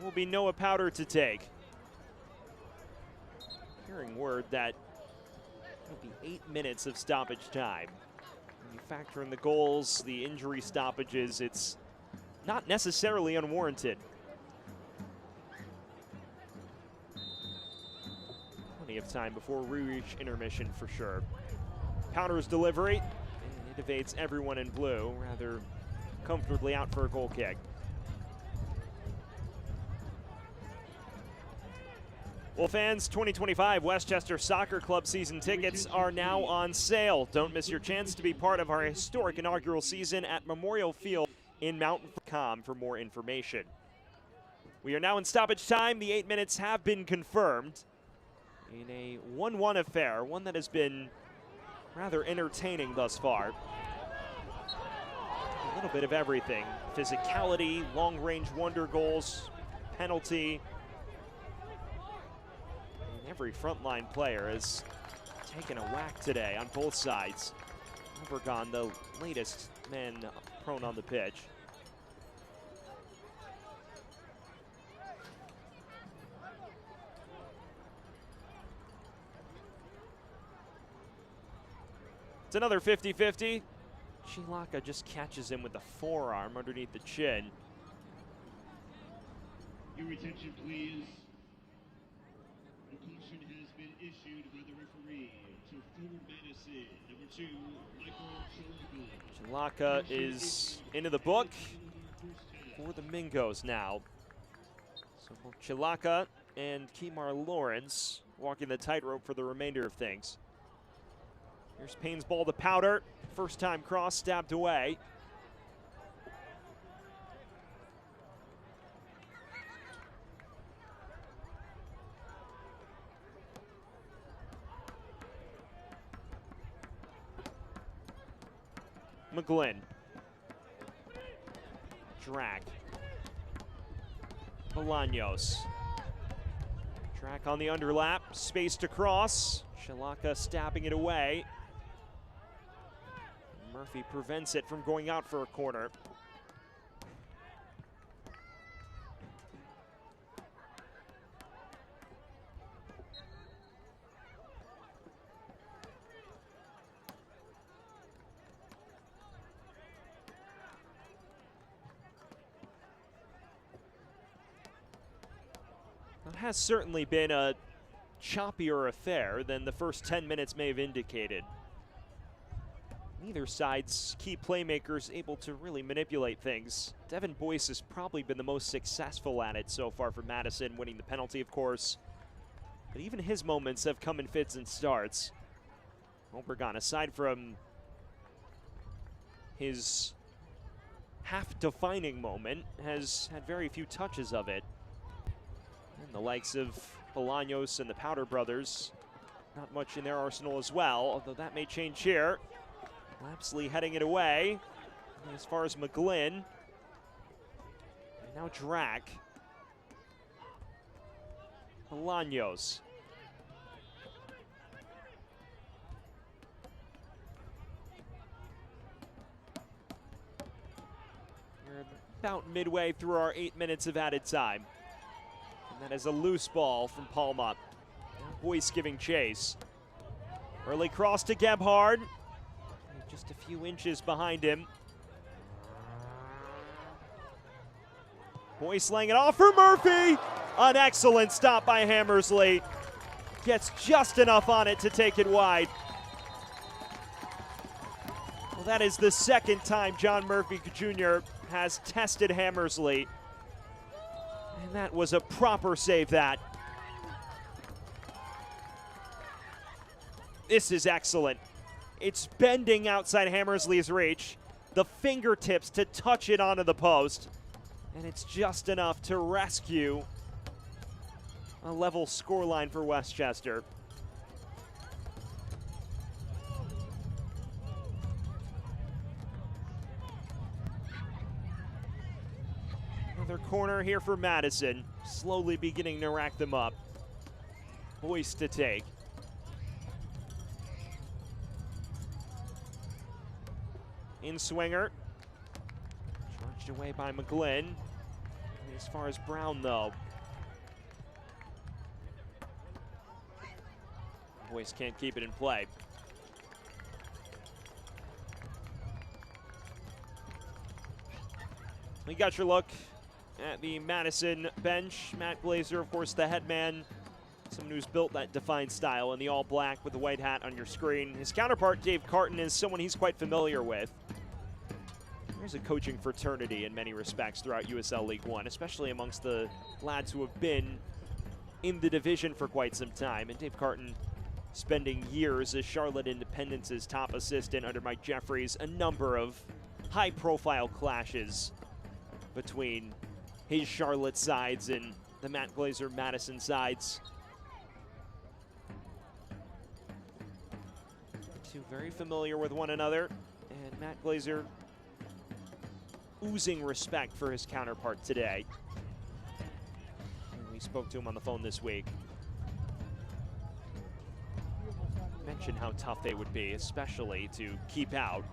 will be Noah Powder to take. Hearing word that it'll be 8 minutes of stoppage time. When you factor in the goals, the injury stoppages, it's not necessarily unwarranted. Plenty of time before we reach intermission for sure. Powder's delivery, and it evades everyone in blue, rather comfortably out for a goal kick. Well, fans, 2025 Westchester Soccer Club season tickets are now on sale. Don't miss your chance to be part of our historic inaugural season at Memorial Field in Mountain for more information. We are now in stoppage time. The 8 minutes have been confirmed in a 1-1 affair, one that has been rather entertaining thus far. A little bit of everything. Physicality, long-range wonder goals, penalty. And every frontline player has taken a whack today on both sides. Obregon, the latest man prone on the pitch. It's another 50-50. Chilaka just catches him with the forearm underneath the chin. Your attention, please. A caution has been issued by the referee to forward Madison, number 2, Michael Chilaka is into the book for the Mingos now. So both Chilaka and Kemar Lawrence walking the tightrope for the remainder of things. Here's Payne's ball to Powder. First time cross stabbed away. McGlynn. Drag. Bolaños. Track on the underlap. Space to cross. Chilaka stabbing it away. Murphy prevents it from going out for a corner. It has certainly been a choppier affair than the first 10 minutes may have indicated. Neither side's key playmakers able to really manipulate things. Devin Boyce has probably been the most successful at it so far for Madison, winning the penalty, of course. But even his moments have come in fits and starts. Obregon, aside from his half-defining moment, has had very few touches of it. And the likes of Bolaños and the Powder brothers, not much in their arsenal as well, although that may change here. Lapsley heading it away. And as far as McGlynn. And now Drac. Bolaños. We're about midway through our 8 minutes of added time. And that is a loose ball from Palma. Now Boyce giving chase. Early cross to Gebhard. Just a few inches behind him. Boyce laying it off for Murphy. An excellent stop by Hammersley. Gets just enough on it to take it wide. Well, that is the second time John Murphy Jr. has tested Hammersley. And that was a proper save, that. This is excellent. It's bending outside Hammersley's reach. The fingertips to touch it onto the post. And it's just enough to rescue a level scoreline for Westchester. Another corner here for Madison. Slowly beginning to rack them up. Boyce to take. In swinger. Charged away by McGlynn. As far as Brown, though, boys can't keep it in play. We got your look at the Madison bench. Matt Glazer, of course, the head man, someone who's built that defined style in the all black with the white hat on your screen. His counterpart, Dave Carton, is someone he's quite familiar with. There's a coaching fraternity in many respects throughout USL League One, especially amongst the lads who have been in the division for quite some time. And Dave Carton spending years as Charlotte Independence's top assistant under Mike Jeffries, a number of high-profile clashes between his Charlotte sides and the Matt Glazer Madison sides. Two very familiar with one another, and Matt Glazer oozing respect for his counterpart today. And we spoke to him on the phone this week. Mentioned how tough they would be, especially to keep out.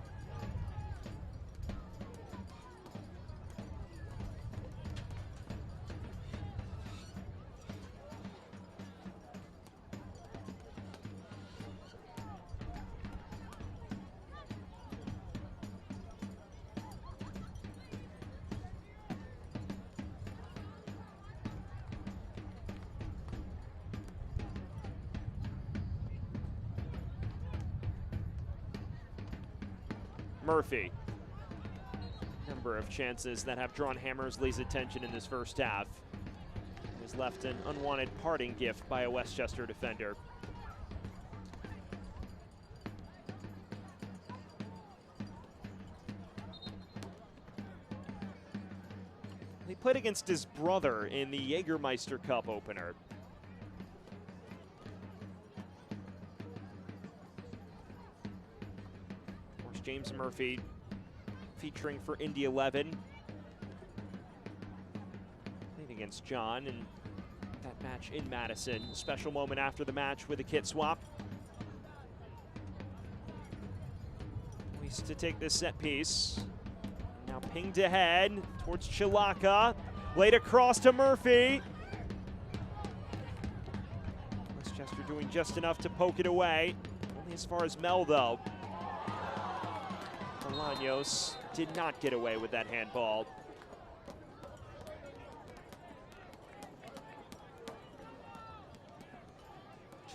Murphy. Number of chances that have drawn Hammersley's attention in this first half. He was left an unwanted parting gift by a Westchester defender. He played against his brother in the Jägermeister Cup opener. James Murphy featuring for Indy 11. Played against John in that match in Madison. Special moment after the match with a kit swap. Poised to take this set piece. Now pinged ahead towards Chilaka. Laid across to Murphy. Westchester doing just enough to poke it away. Only as far as Mel, though. Bolaños did not get away with that handball.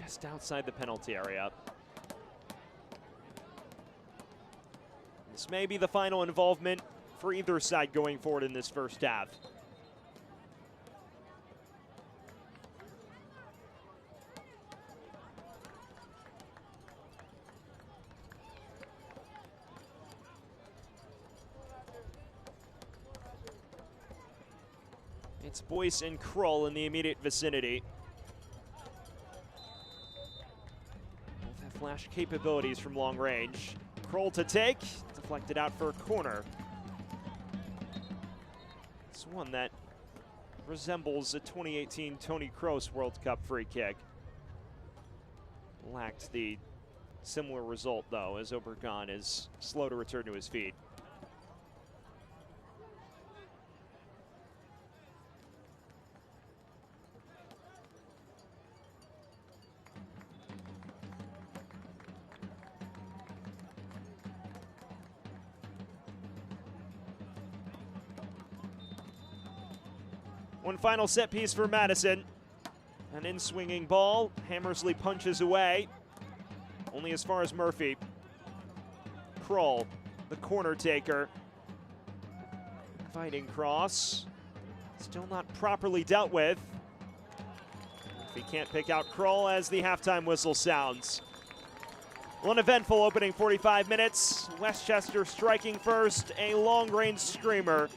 Just outside the penalty area. This may be the final involvement for either side going forward in this first half. It's Boyce and Krull in the immediate vicinity. Both have flash capabilities from long range. Krull to take, deflected out for a corner. It's one that resembles a 2018 Tony Kroos World Cup free kick. Lacked the similar result, though, as Obregon is slow to return to his feet. One final set piece for Madison. An in-swinging ball. Hammersley punches away. Only as far as Murphy. Krull, the corner taker. Fighting cross. Still not properly dealt with. Murphy can't pick out Krull as the halftime whistle sounds. Well, an eventful opening 45 minutes. Westchester striking first. A long-range screamer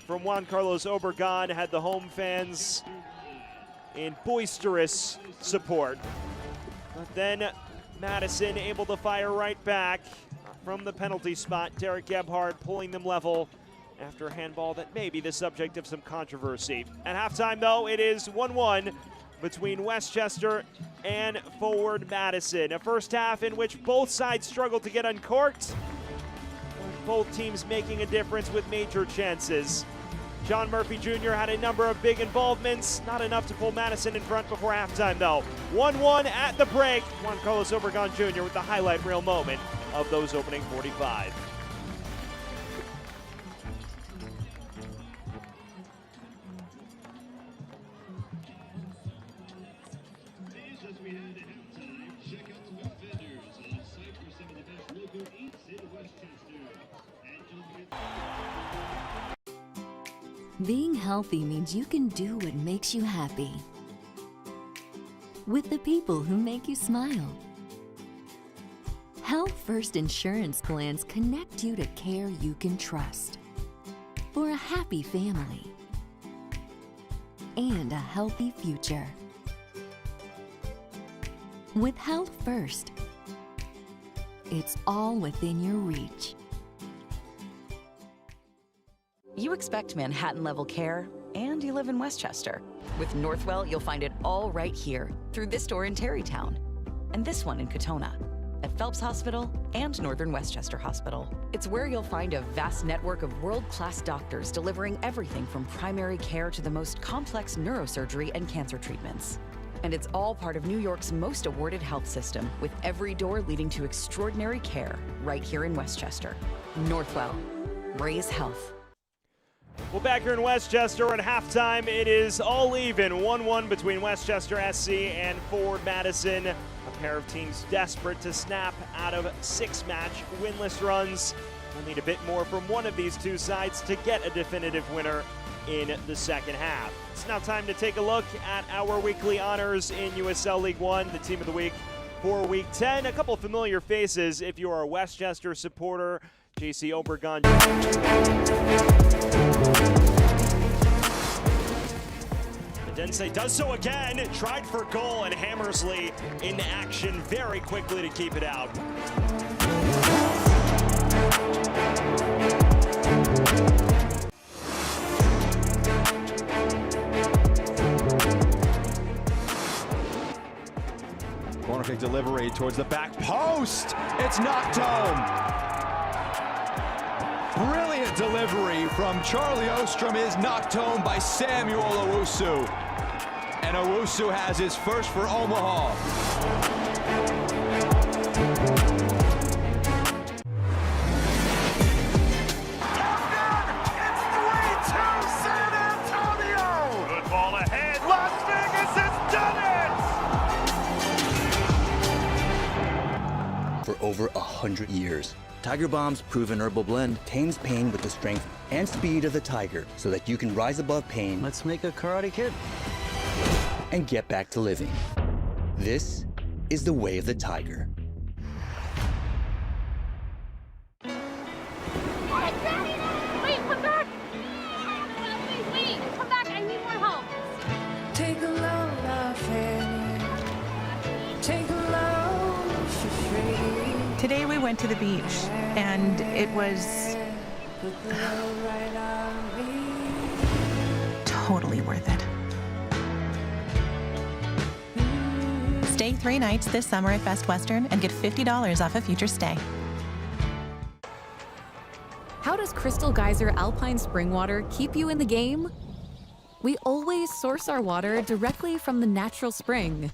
from Juan Carlos Obregon had the home fans in boisterous support. But then Madison able to fire right back from the penalty spot. Derek Gebhardt pulling them level after a handball that may be the subject of some controversy. At halftime, though, it is 1-1 between Westchester and forward Madison. A first half in which both sides struggled to get uncorked, with both teams making a difference with major chances. John Murphy Jr. had a number of big involvements, not enough to pull Madison in front before halftime though. 1-1 at the break. Juan Carlos Obregon Jr. with the highlight reel moment of those opening 45. As we head to halftime, check out some new vendors on site for some of the best local eats in Westchester. And don't forget. Being healthy means you can do what makes you happy. With the people who make you smile. Health First insurance plans connect you to care you can trust. For a happy family and a healthy future. With Health First, it's all within your reach. You expect Manhattan-level care, and you live in Westchester. With Northwell, you'll find it all right here through this store in Terrytown, and this one in Katona, at Phelps Hospital and Northern Westchester Hospital. It's where you'll find a vast network of world-class doctors delivering everything from primary care to the most complex neurosurgery and cancer treatments. And it's all part of New York's most awarded health system, with every door leading to extraordinary care right here in Westchester. Northwell. Raise health. Well, back here in Westchester at halftime, it is all even, 1-1 between Westchester SC and Forward Madison. A pair of teams desperate to snap out of 6-match winless runs. We'll need a bit more from one of these two sides to get a definitive winner in the second half. It's now time to take a look at our weekly honors in USL League One, the team of the week for Week 10. A couple familiar faces if you are a Westchester supporter. JC Obregon. Dense does so again, tried for goal, and Hammersley in action very quickly to keep it out. Corner kick delivery towards the back post. It's knocked home. Brilliant delivery from Charlie Ostrom is knocked home by Samuel Owusu. And Owusu has his first for Omaha. Good ball ahead. Las Vegas has done it! For over 100 years, Tiger Bomb's proven herbal blend tames pain with the strength and speed of the tiger so that you can rise above pain. Let's make a Karate Kid. And get back to living. This is the way of the tiger. Wait, come back! Wait, come back, I need more help. Take a long laugh and take a love for free. Today we went to the beach, and it was totally worth it. Stay 3 nights this summer at Best Western and get $50 off a future stay. How does Crystal Geyser Alpine Spring Water keep you in the game? We always source our water directly from the natural spring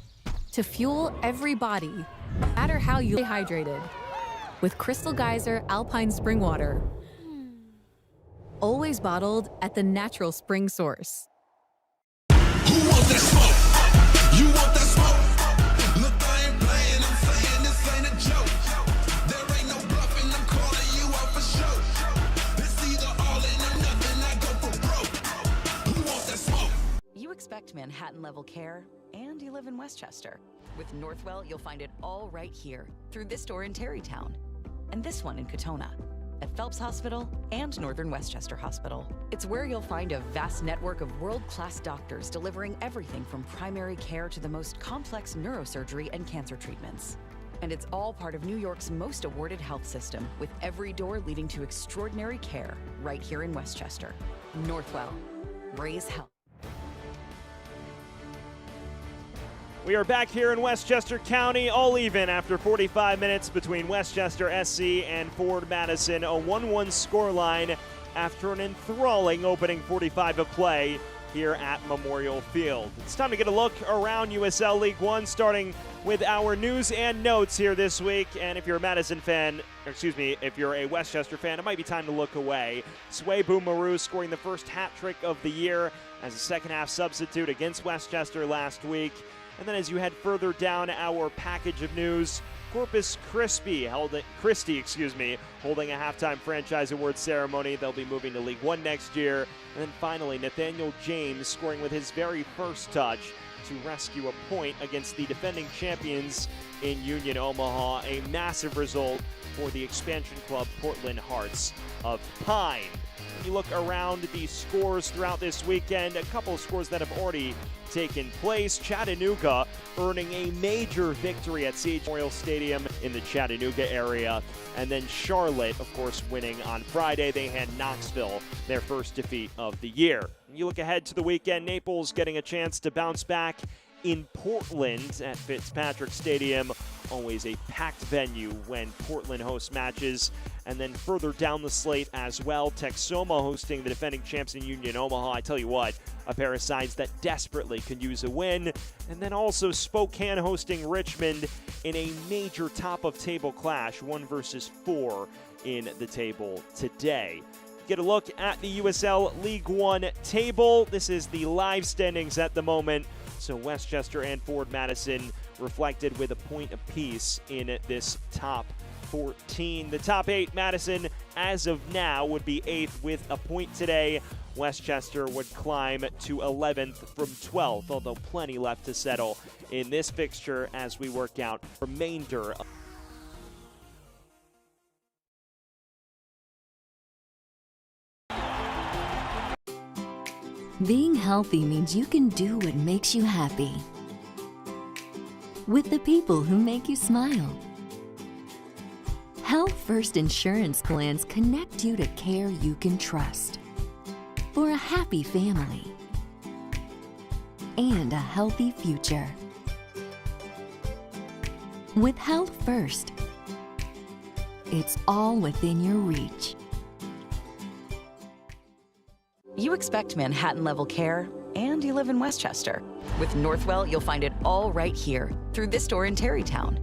to fuel every body, no matter how you stay hydrated. With Crystal Geyser Alpine Spring Water. Always bottled at the natural spring source. Who wants that smoke? You want that smoke? Look, I ain't playing, I'm saying this ain't a joke. There ain't no bluffing, I'm calling you out for show. It's either all in or nothing, I go for broke. Who wants that smoke? You expect Manhattan-level care, and you live in Westchester. With Northwell, you'll find it all right here through this store in Terrytown, and this one in Katona, at Phelps Hospital and Northern Westchester Hospital. It's where you'll find a vast network of world-class doctors delivering everything from primary care to the most complex neurosurgery and cancer treatments. And it's all part of New York's most awarded health system, with every door leading to extraordinary care right here in Westchester. Northwell. Raise health. We are back here in Westchester County, all even after 45 minutes between Westchester SC and Forward Madison. A 1-1 scoreline after an enthralling opening 45 of play here at Memorial Field. It's time to get a look around USL League One, starting with our news and notes here this week. And if you're a Madison fan, or excuse me, if you're a Westchester fan, it might be time to look away. Swaybu Maru scoring the first hat trick of the year as a second half substitute against Westchester last week. And then as you head further down our package of news, Corpus Christi holding a halftime franchise award ceremony. They'll be moving to League One next year. And then finally, Nathaniel James scoring with his very first touch to rescue a point against the defending champions in Union Omaha. A massive result for the expansion club Portland Hearts of Pine. When you look around the scores throughout this weekend, a couple of scores that have already taken place. Chattanooga earning a major victory at CH Memorial Stadium in the Chattanooga area. And then Charlotte, of course, winning on Friday. They had Knoxville their first defeat of the year. You look ahead to the weekend, Naples getting a chance to bounce back in Portland at Fitzpatrick Stadium. Always a packed venue when Portland hosts matches. And then further down the slate as well, Texoma hosting the defending champs in Union Omaha. I tell you what, a pair of sides that desperately could use a win. And then also Spokane hosting Richmond in a major top-of-table clash, 1 versus 4 in the table today. Get a look at the USL League One table. This is the live standings at the moment. So Westchester and Forward Madison reflected with a point apiece in this top 14. The top 8, Madison, as of now, would be 8th with a point today. Westchester would climb to 11th from 12th, although plenty left to settle in this fixture as we work out the remainder. Being healthy means you can do what makes you happy. With the people who make you smile. Health First Insurance Plans connect you to care you can trust. For a happy family. And a healthy future. With Health First, it's all within your reach. You expect Manhattan-level care, and you live in Westchester. With Northwell, you'll find it all right here through this store in Terrytown,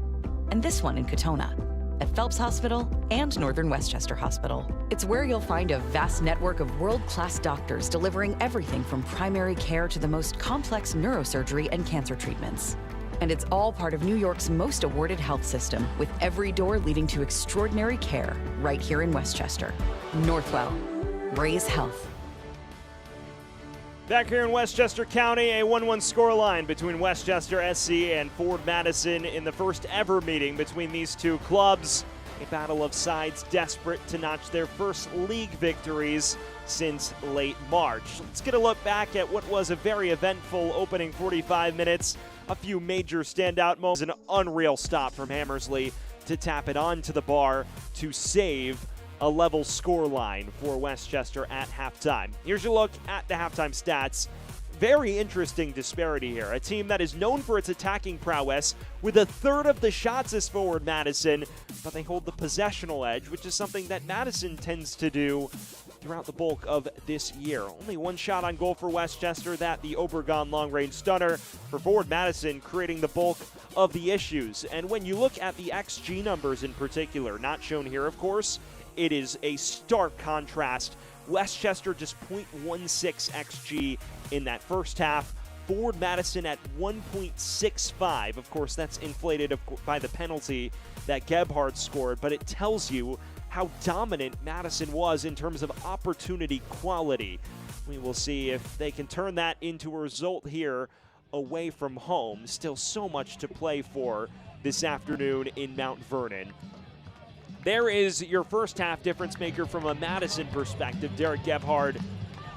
and this one in Katona, at Phelps Hospital and Northern Westchester Hospital. It's where you'll find a vast network of world-class doctors delivering everything from primary care to the most complex neurosurgery and cancer treatments. And it's all part of New York's most awarded health system, with every door leading to extraordinary care right here in Westchester. Northwell. Raise health. Back here in Westchester County, a 1-1 scoreline between Westchester SC and Forward Madison in the first ever meeting between these two clubs. A battle of sides desperate to notch their first league victories since late March. Let's get a look back at what was a very eventful opening 45 minutes. A few major standout moments. An unreal stop from Hammersley to tap it onto the bar to save a level score line for Westchester at halftime. Here's your look at the halftime stats. Very interesting disparity here. A team that is known for its attacking prowess with a third of the shots as Forward Madison, but they hold the possessional edge, which is something that Madison tends to do throughout the bulk of this year. Only one shot on goal for Westchester, that the Obregon long-range stunner. For Forward Madison, creating the bulk of the issues. And when you look at the XG numbers in particular, not shown here of course, it is a stark contrast. Westchester just 0.16 XG in that first half. Forward Madison at 1.65. Of course, that's inflated by the penalty that Gebhardt scored, but it tells you how dominant Madison was in terms of opportunity quality. We will see if they can turn that into a result here away from home. Still so much to play for this afternoon in Mount Vernon. There is your first half difference maker from a Madison perspective. Derek Gebhardt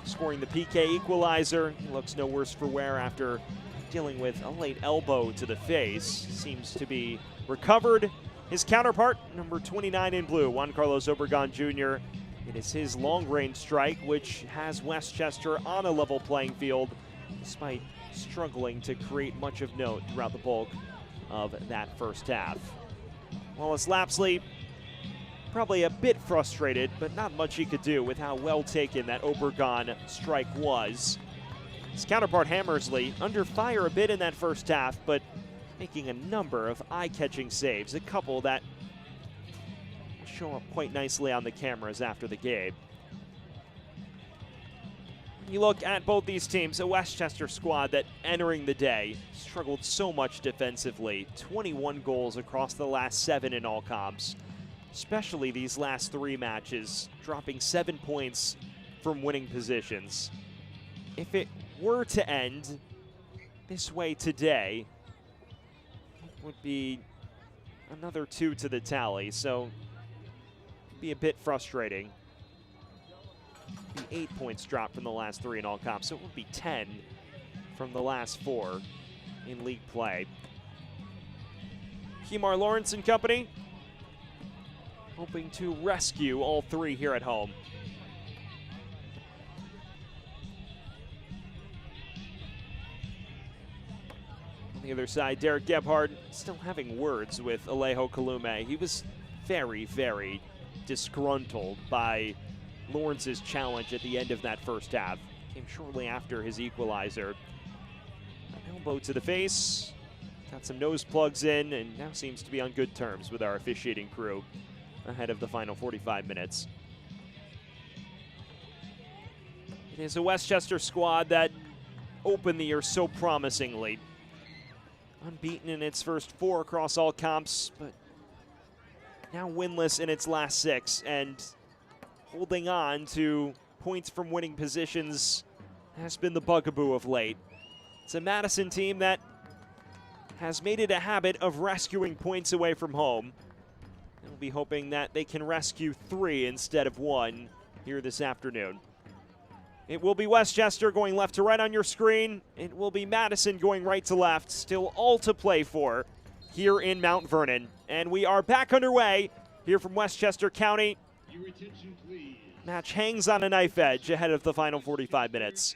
scoring the PK equalizer. He looks no worse for wear after dealing with a late elbow to the face. Seems to be recovered. His counterpart, number 29 in blue, Juan Carlos Obregon Jr. It is his long-range strike, which has Westchester on a level playing field, despite struggling to create much of note throughout the bulk of that first half. Wallace Lapsley probably a bit frustrated, but not much he could do with how well taken that Obregon strike was. His counterpart Hammersley under fire a bit in that first half, but making a number of eye-catching saves, a couple that will show up quite nicely on the cameras after the game. You look at both these teams, a Westchester squad that entering the day struggled so much defensively, 21 goals across the last 7 in all comps, especially these last 3 matches, dropping 7 points from winning positions. If it were to end this way today, it would be another 2 to the tally, so it'd be a bit frustrating. It'd be 8 points dropped from the last 3 in all comps, so it would be 10 from the last 4 in league play. Kemar Lawrence and company hoping to rescue all 3 here at home. On the other side, Derek Gebhardt still having words with Alejo Kalume. He was very, very disgruntled by Lawrence's challenge at the end of that first half. Came shortly after his equalizer. An elbow to the face, got some nose plugs in, and now seems to be on good terms with our officiating crew ahead of the final 45 minutes. It is a Westchester squad that opened the year so promisingly. Unbeaten in its first 4 across all comps, but now winless in its last 6, and holding on to points from winning positions has been the bugaboo of late. It's a Madison team that has made it a habit of rescuing points away from home. We'll be hoping that they can rescue 3 instead of 1 here this afternoon. It will be Westchester going left to right on your screen. It will be Madison going right to left. Still all to play for here in Mount Vernon. And we are back underway here from Westchester County. Your attention, please. Match hangs on a knife edge ahead of the final 45 minutes.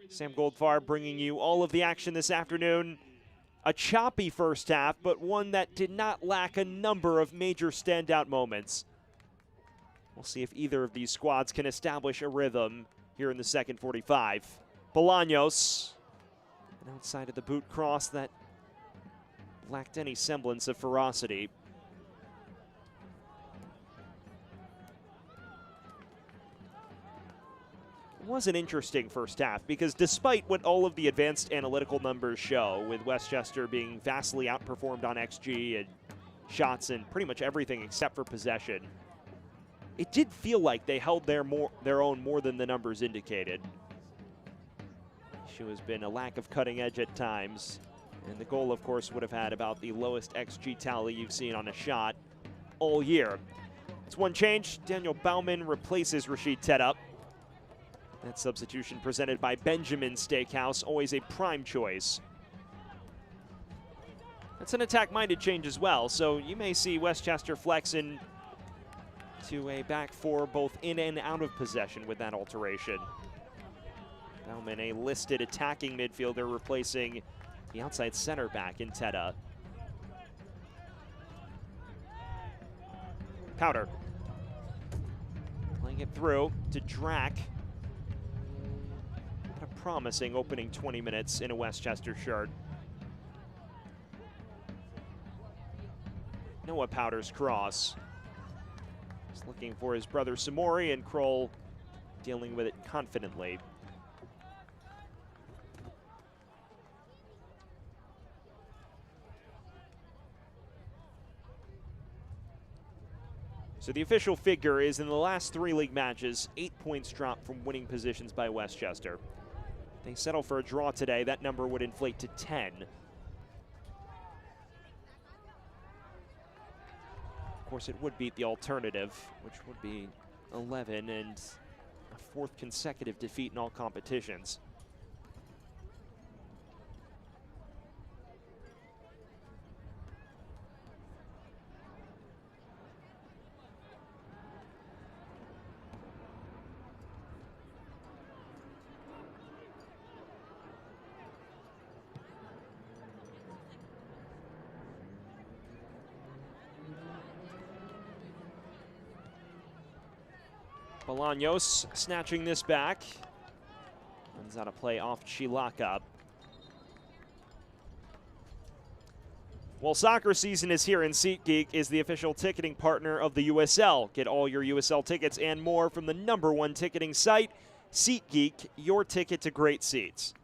Sam Goldfarb bringing you all of the action this afternoon. A choppy first half, but one that did not lack a number of major standout moments. We'll see if either of these squads can establish a rhythm here in the second 45. Bolaños, an outside of the boot cross that lacked any semblance of ferocity. It was an interesting first half because despite what all of the advanced analytical numbers show, with Westchester being vastly outperformed on XG and shots and pretty much everything except for possession, it did feel like they held their own more than the numbers indicated. The issue has been a lack of cutting edge at times, and the goal, of course, would have had about the lowest XG tally you've seen on a shot all year. It's one change. Daniel Bauman replaces Rashid Tetup. That substitution presented by Benjamin Steakhouse, always a prime choice. That's an attack-minded change as well, so you may see Westchester flexing to a back 4 both in and out of possession with that alteration. Bauman, a listed attacking midfielder, replacing the outside center back in Teta. Powder playing it through to Drack. What a promising opening 20 minutes in a Westchester shirt. Noah Powder's cross. He's looking for his brother Samori, and Kroll dealing with it confidently. So the official figure is in the last 3 league matches, 8 points dropped from winning positions by Westchester. If they settle for a draw today, that number would inflate to 10. Of course, it would beat the alternative, which would be 11 and a 4th consecutive defeat in all competitions. Bolaños snatching this back. Runs out of play off Chilaka. Well, soccer season is here, and SeatGeek is the official ticketing partner of the USL. Get all your USL tickets and more from the #1 ticketing site, SeatGeek, your ticket to great seats.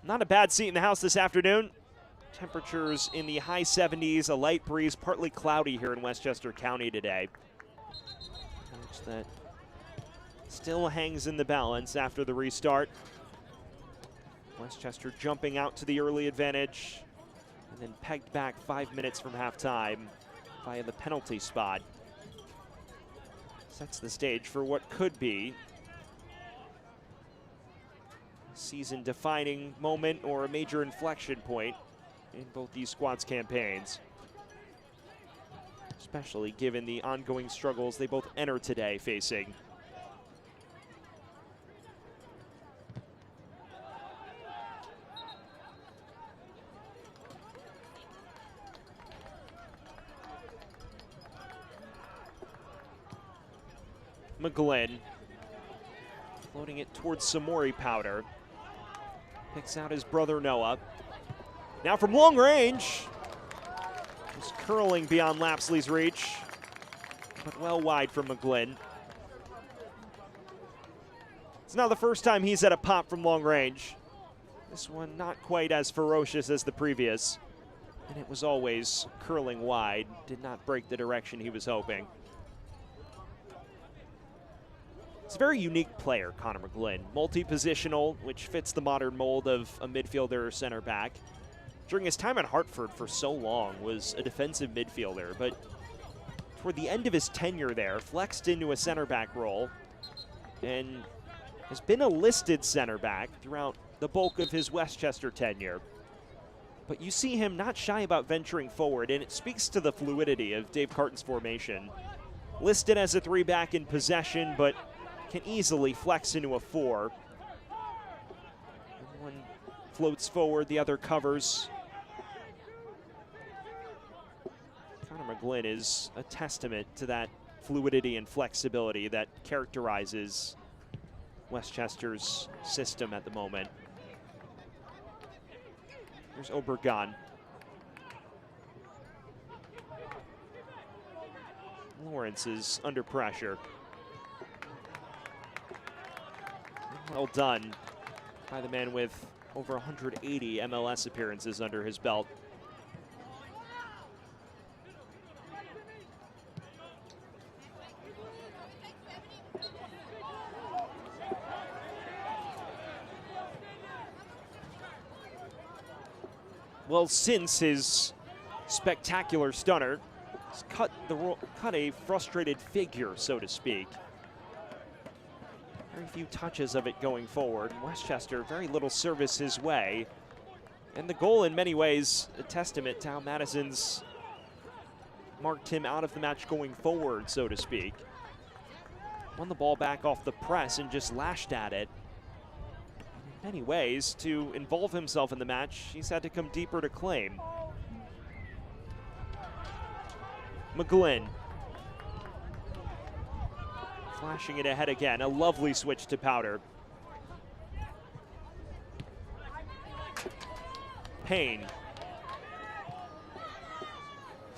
Not a bad seat in the house this afternoon. Temperatures in the high 70s, a light breeze, partly cloudy here in Westchester County today. That still hangs in the balance after the restart. Westchester jumping out to the early advantage and then pegged back 5 minutes from halftime via the penalty spot. Sets the stage for what could be a season-defining moment or a major inflection point in both these squads' campaigns, especially given the ongoing struggles they both enter today facing. McGlynn floating it towards Samori Powder. Picks out his brother Noah. Now from long range. Just curling beyond Lapsley's reach, but well wide from McGlynn. It's not the first time he's had a pop from long range. This one not quite as ferocious as the previous, and it was always curling wide. Did not break the direction he was hoping. He's a very unique player, Connor McGlynn. Multi-positional, which fits the modern mold of a midfielder or center back. During his time at Hartford for so long was a defensive midfielder, but toward the end of his tenure there, flexed into a center back role and has been a listed center back throughout the bulk of his Westchester tenure. But you see him not shy about venturing forward, and it speaks to the fluidity of Dave Carton's formation. Listed as a 3-back in possession, but can easily flex into a 4. One floats forward, the other covers. Connor McGlynn is a testament to that fluidity and flexibility that characterizes Westchester's system at the moment. Here's Obregon. Lawrence is under pressure. Well done by the man with over 180 MLS appearances under his belt. Well, since his spectacular stunner, he's cut a frustrated figure, so to speak. Very few touches of it going forward. Westchester, very little service his way. And the goal, in many ways, a testament to how Madison's marked him out of the match going forward, so to speak. Won the ball back off the press and just lashed at it. In many ways, to involve himself in the match, he's had to come deeper to claim. McGlynn. Flashing it ahead again, a lovely switch to Powder. Payne.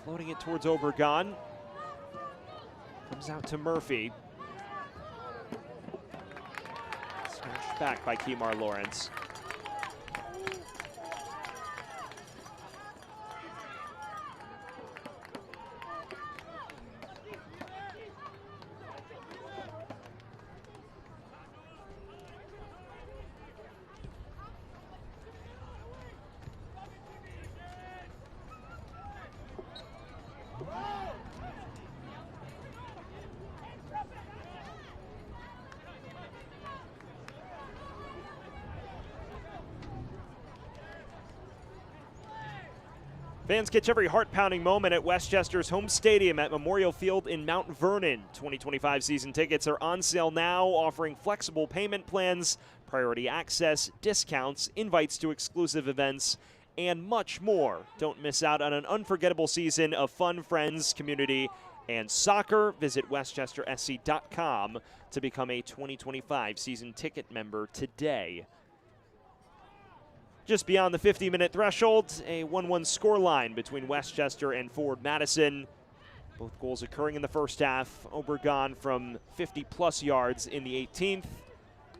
Floating it towards Obregon. Comes out to Murphy. Snatched back by Kemar Lawrence. Fans catch every heart-pounding moment at Westchester's home stadium at Memorial Field in Mount Vernon. 2025 season tickets are on sale now, offering flexible payment plans, priority access, discounts, invites to exclusive events, and much more. Don't miss out on an unforgettable season of fun, friends, community, and soccer. Visit westchestersc.com to become a 2025 season ticket member today. Just beyond the 50-minute threshold, a 1-1 scoreline between Westchester and Forward Madison. Both goals occurring in the first half. Obregon from 50-plus yards in the 18th,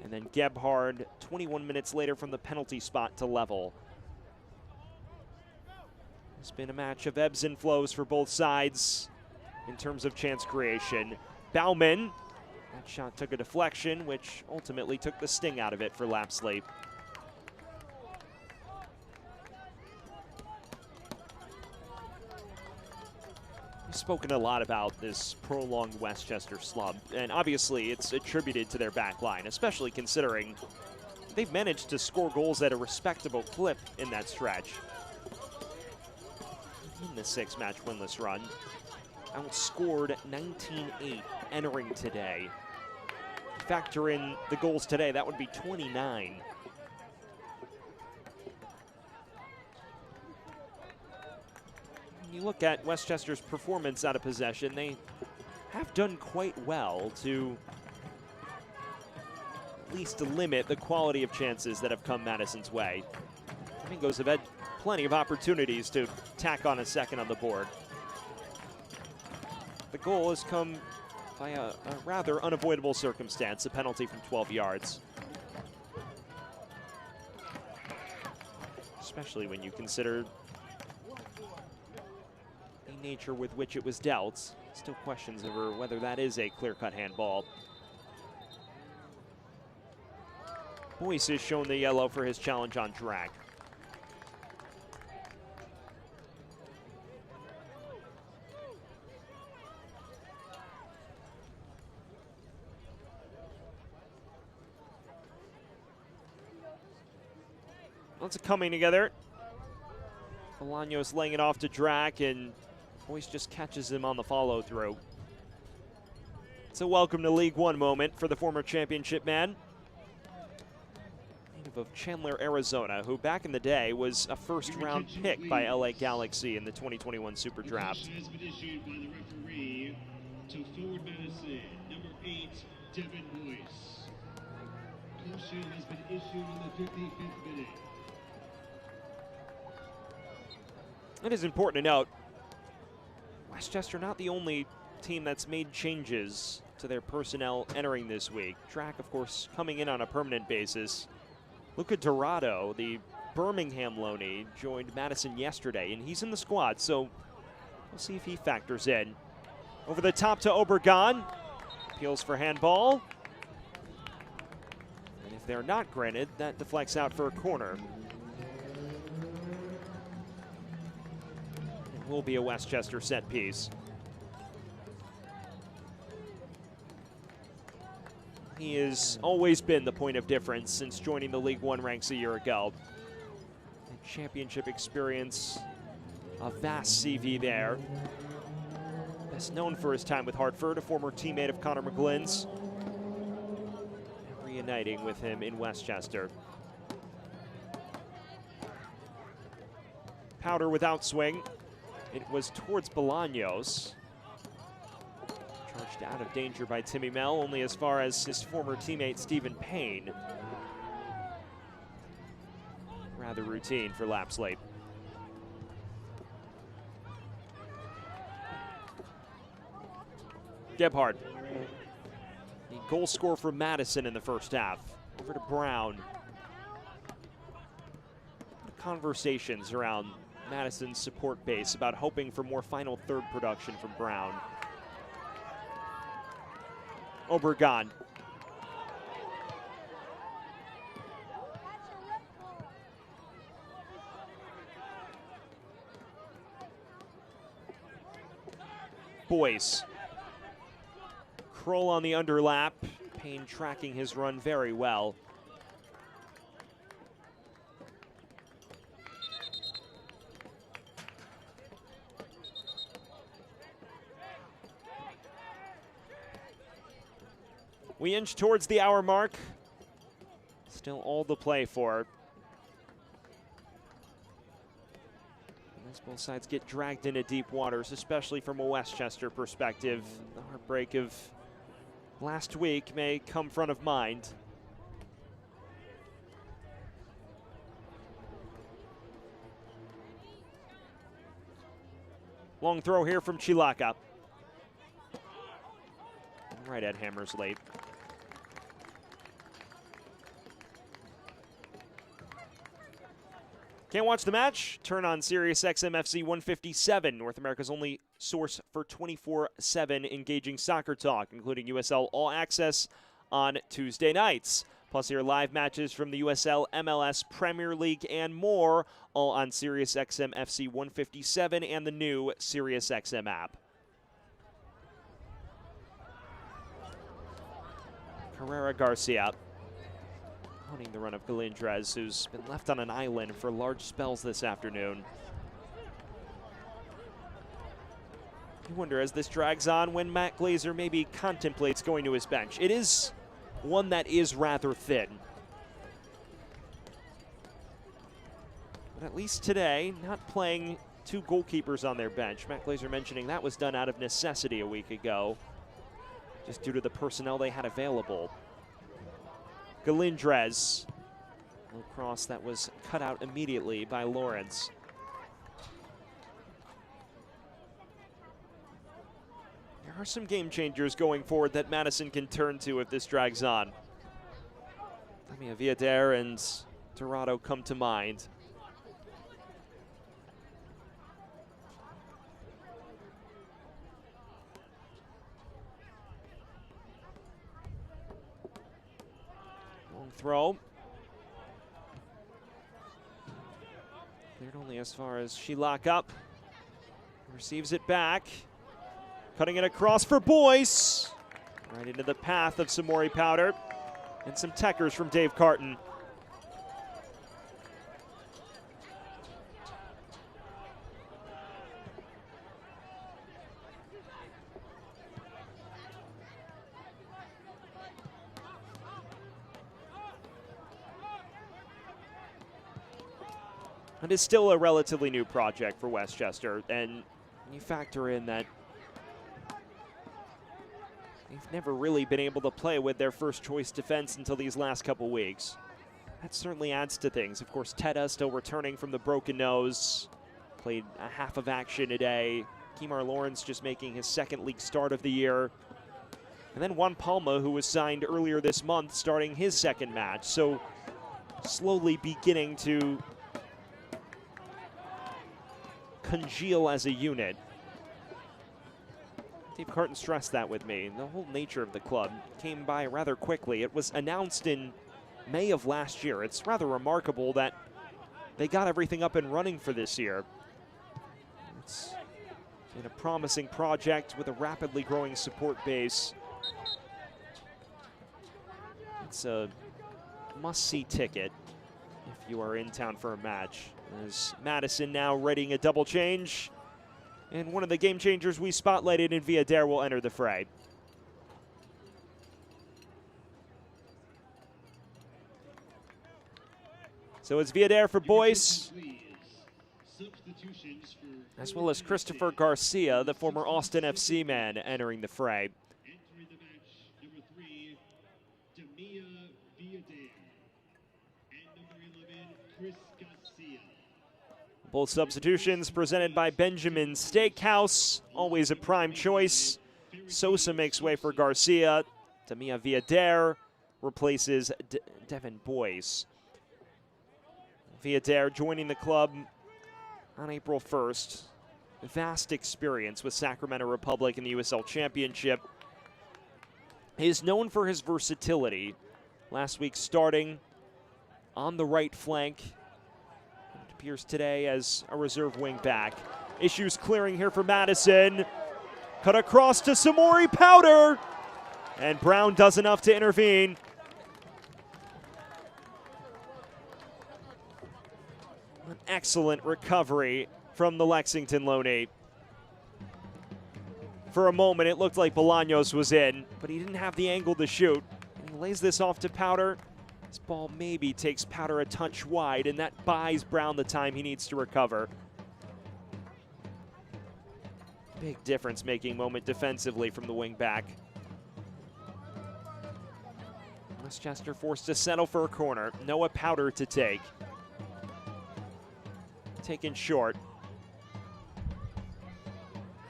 and then Gebhard 21 minutes later from the penalty spot to level. It's been a match of ebbs and flows for both sides in terms of chance creation. Bauman, that shot took a deflection, which ultimately took the sting out of it for Lapsley. We've spoken a lot about this prolonged Westchester slump, and obviously it's attributed to their back line, especially considering they've managed to score goals at a respectable clip in that stretch. In the 6-match winless run, outscored 19-8 entering today. Factor in the goals today, that would be 29. When you look at Westchester's performance out of possession, they have done quite well to at least limit the quality of chances that have come Madison's way. Flamingos have had plenty of opportunities to tack on a second on the board. The goal has come by a rather unavoidable circumstance, a penalty from 12 yards. Especially when you consider the nature with which it was dealt. Still questions over whether that is a clear-cut handball. Boyce has shown the yellow for his challenge on drag. Lots of coming together. Bolaños laying it off to Drac, and Boyce just catches him on the follow-through. It's a welcome to League One moment for the former championship man. Native of Chandler, Arizona, who back in the day was a first-round pick by LA Galaxy in the 2021 Super Draft. Caution has been issued by the referee to Forward Madison, number 8, Devin Boyce. Caution has been issued in the 55th minute. It is important to note, Westchester not the only team that's made changes to their personnel entering this week. Drac, of course, coming in on a permanent basis. Luca Dorado, the Birmingham loanee, joined Madison yesterday, and he's in the squad, so we'll see if he factors in. Over the top to Obregon. Appeals for handball. And if they're not granted, that deflects out for a corner. Will be a Westchester set piece. He has always been the point of difference since joining the League One ranks a year ago. A championship experience, a vast CV there. Best known for his time with Hartford, a former teammate of Connor McGlynn's. Reuniting with him in Westchester. Powder without swing. It was towards Bolaños. Charged out of danger by Timmy Mell, only as far as his former teammate Stephen Payne. Rather routine for Lapsley. Gebhard, the goal scorer for Madison in the first half. Over to Brown. Conversations around Madison's support base about hoping for more final third production from Brown. Obregon. Boyce. Kroll on the underlap. Payne tracking his run very well. We inch towards the hour mark. Still all to play for. As both sides get dragged into deep waters, especially from a Westchester perspective. The heartbreak of last week may come front of mind. Long throw here from Chilaka. Right at hammers late. Can't watch the match? Turn on Sirius XM FC 157, North America's only source for 24/7 engaging soccer talk, including USL All Access on Tuesday nights. Plus hear live matches from the USL, MLS, Premier League, and more, all on Sirius XM FC 157 and the new Sirius XM app. Carrera Garcia honing the run of Galindrez, who's been left on an island for large spells this afternoon. You wonder, as this drags on, when Matt Glazer maybe contemplates going to his bench. It is one that is rather thin. But at least today, not playing two goalkeepers on their bench. Matt Glazer mentioning that was done out of necessity a week ago, just due to the personnel they had available. Galindrez, low cross that was cut out immediately by Lawrence. There are some game changers going forward that Madison can turn to if this drags on. Lamia Villader and Dorado come to mind. Throw. Cleared only as far as she lock up. Receives it back. Cutting it across for Boyce. Right into the path of Samori Powder. And some techers from Dave Carton. It is still a relatively new project for Westchester, and you factor in that they've never really been able to play with their first choice defense until these last couple weeks. That certainly adds to things. Of course, Teta still returning from the broken nose, played a half of action today. Kemar Lawrence just making his second league start of the year. And then Juan Palma, who was signed earlier this month, starting his second match. So slowly beginning to congeal as a unit. Dave Carton stressed that with me. The whole nature of the club came by rather quickly. It was announced in May of last year. It's rather remarkable that they got everything up and running for this year. It's been a promising project with a rapidly growing support base. It's a must-see ticket if you are in town for a match. As Madison now readying a double change. And one of the game changers we spotlighted in Villader will enter the fray. So it's Villader for Boyce, as well as Christopher Garcia, the former Austin FC man, entering the fray. Entering the match, number 3, Damia Villader. And number 11, Chris Garcia. Both substitutions presented by Benjamin Steakhouse, always a prime choice. Sosa makes way for Garcia. Damia Villader replaces Devin Boyce. Villader joining the club on April 1st. Vast experience with Sacramento Republic in the USL Championship. He is known for his versatility. Last week starting on the right flank. It appears today as a reserve wing back. Issues clearing here for Madison. Cut across to Samori Powder. And Brown does enough to intervene. An excellent recovery from the Lexington loanee. For a moment, it looked like Bolaños was in, but he didn't have the angle to shoot. And he lays this off to Powder. This ball maybe takes Powder a touch wide, and that buys Brown the time he needs to recover. Big difference-making moment defensively from the wing back. Westchester forced to settle for a corner. Noah Powder to take. Taken short.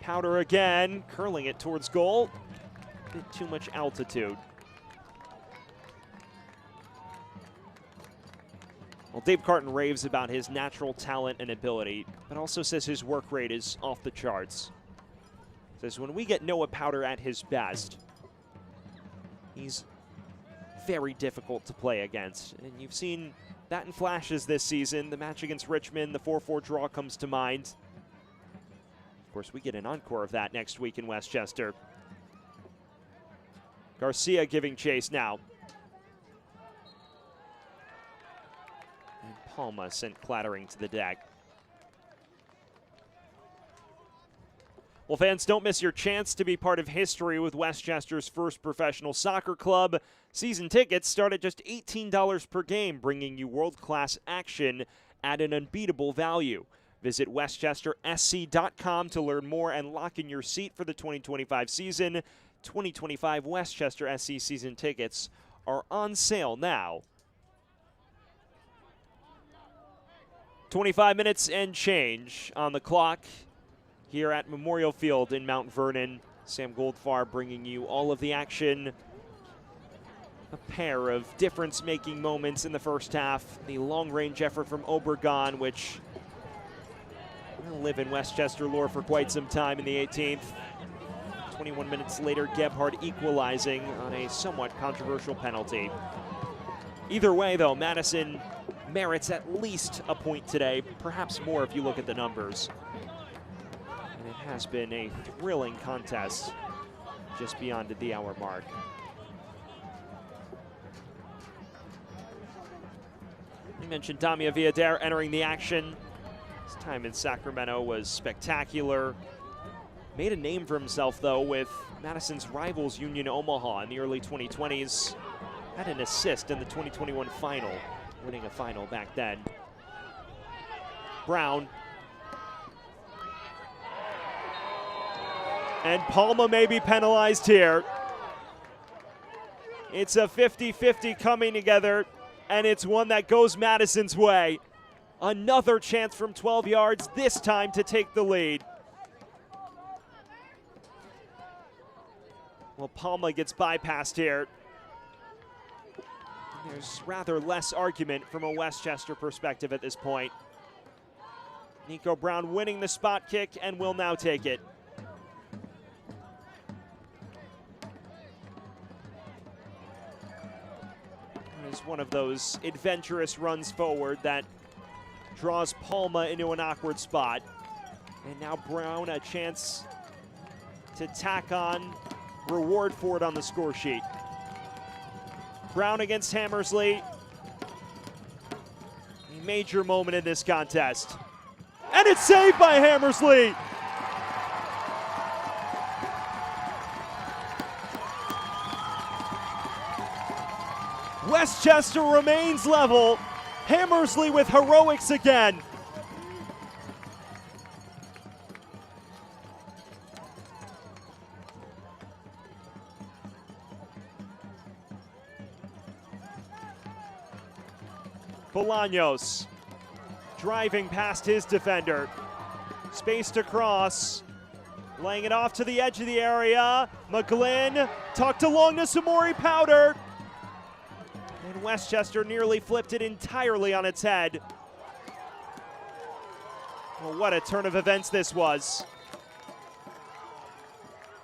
Powder again, curling it towards goal. Bit too much altitude. Well, Dave Carton raves about his natural talent and ability, but also says his work rate is off the charts. Says when we get Noah Powder at his best, he's very difficult to play against. And you've seen that in flashes this season. The match against Richmond, the 4-4 draw comes to mind. Of course, we get an encore of that next week in Westchester. Garcia giving chase now. And Palma sent clattering to the deck. Well, fans, don't miss your chance to be part of history with Westchester's first professional soccer club. Season tickets start at just $18 per game, bringing you world-class action at an unbeatable value. Visit westchestersc.com to learn more and lock in your seat for the 2025 season. 2025 Westchester SC season tickets are on sale now. 25 minutes and change on the clock here at Memorial Field in Mount Vernon. Sam Goldfarb bringing you all of the action. A pair of difference-making moments in the first half. The long-range effort from Obregon, which will live in Westchester lore for quite some time in the 18th. 21 minutes later, Gebhardt equalizing on a somewhat controversial penalty. Either way, though, Madison merits at least a point today, perhaps more if you look at the numbers. And it has been a thrilling contest just beyond the hour mark. You mentioned Damia Villader entering the action. His time in Sacramento was spectacular. Made a name for himself, though, with Madison's rivals Union Omaha in the early 2020s. Had an assist in the 2021 final, winning a final back then. Brown. And Palma may be penalized here. It's a 50-50 coming together, and it's one that goes Madison's way. Another chance from 12 yards, this time to take the lead. Well, Palma gets bypassed here. There's rather less argument from a Westchester perspective at this point. Nico Brown winning the spot kick and will now take it. It's one of those adventurous runs forward that draws Palma into an awkward spot. And now Brown a chance to tack on reward for it on the score sheet. Brown against Hammersley. A major moment in this contest. And it's saved by Hammersley. Westchester remains level. Hammersley with heroics again. Bolaños driving past his defender. Space to cross. Laying it off to the edge of the area. McGlynn tucked along to Samori Powder. And Westchester nearly flipped it entirely on its head. Well, what a turn of events this was.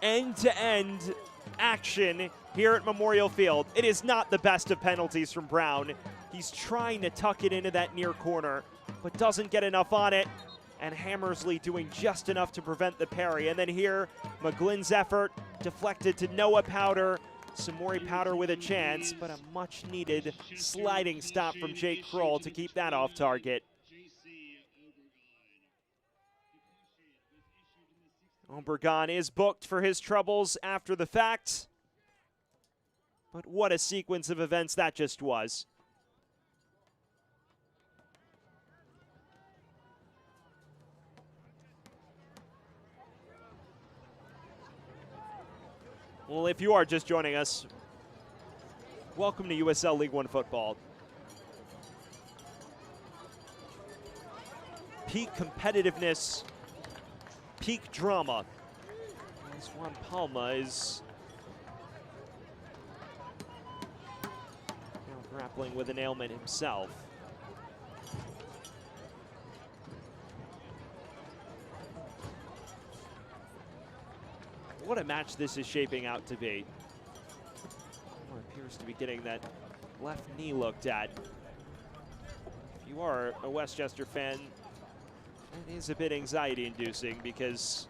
End-to-end action here at Memorial Field. It is not the best of penalties from Brown. He's trying to tuck it into that near corner, but doesn't get enough on it. And Hammersley doing just enough to prevent the parry. And then here, McGlynn's effort deflected to Noah Powder. Samori Powder with a chance, but a much-needed sliding stop from Jake Kroll to keep that off target. Obregon is booked for his troubles after the fact. But what a sequence of events that just was. Well, if you are just joining us, welcome to USL League One football. Peak competitiveness, peak drama. As Juan Palma is now grappling with an ailment himself. What a match this is shaping out to be. Palma appears to be getting that left knee looked at. If you are a Westchester fan, it is a bit anxiety-inducing because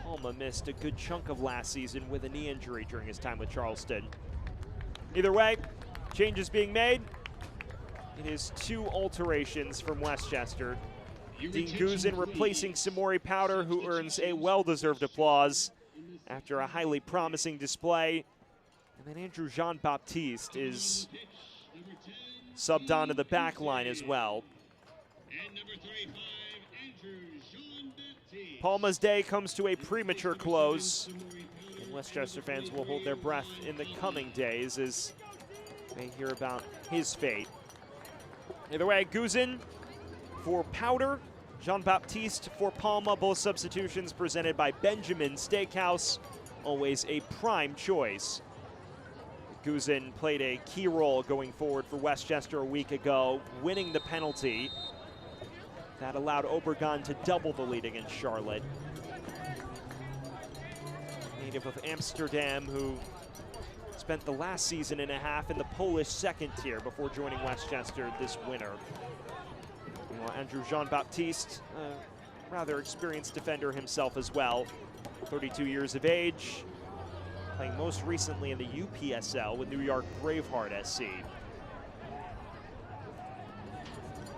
Palma missed a good chunk of last season with a knee injury during his time with Charleston. Either way, changes being made. It is 2 alterations from Westchester. Dean Guzin replacing Samori Powder, who earns a well-deserved applause after a highly promising display. And then Andrew Jean-Baptiste is subbed onto the back line as well. Palma's day comes to a premature close, and Westchester fans will hold their breath in the coming days as they hear about his fate. Either way, Guzin for Powder, Jean-Baptiste for Palma, both substitutions presented by Benjamin Steakhouse, always a prime choice. Guzin played a key role going forward for Westchester a week ago, winning the penalty that allowed Obregon to double the lead against Charlotte. Native of Amsterdam, who spent the last season and a half in the Polish second tier before joining Westchester this winter. Meanwhile, Andrew Jean-Baptiste, a rather experienced defender himself as well, 32 years of age, playing most recently in the UPSL with New York Braveheart SC.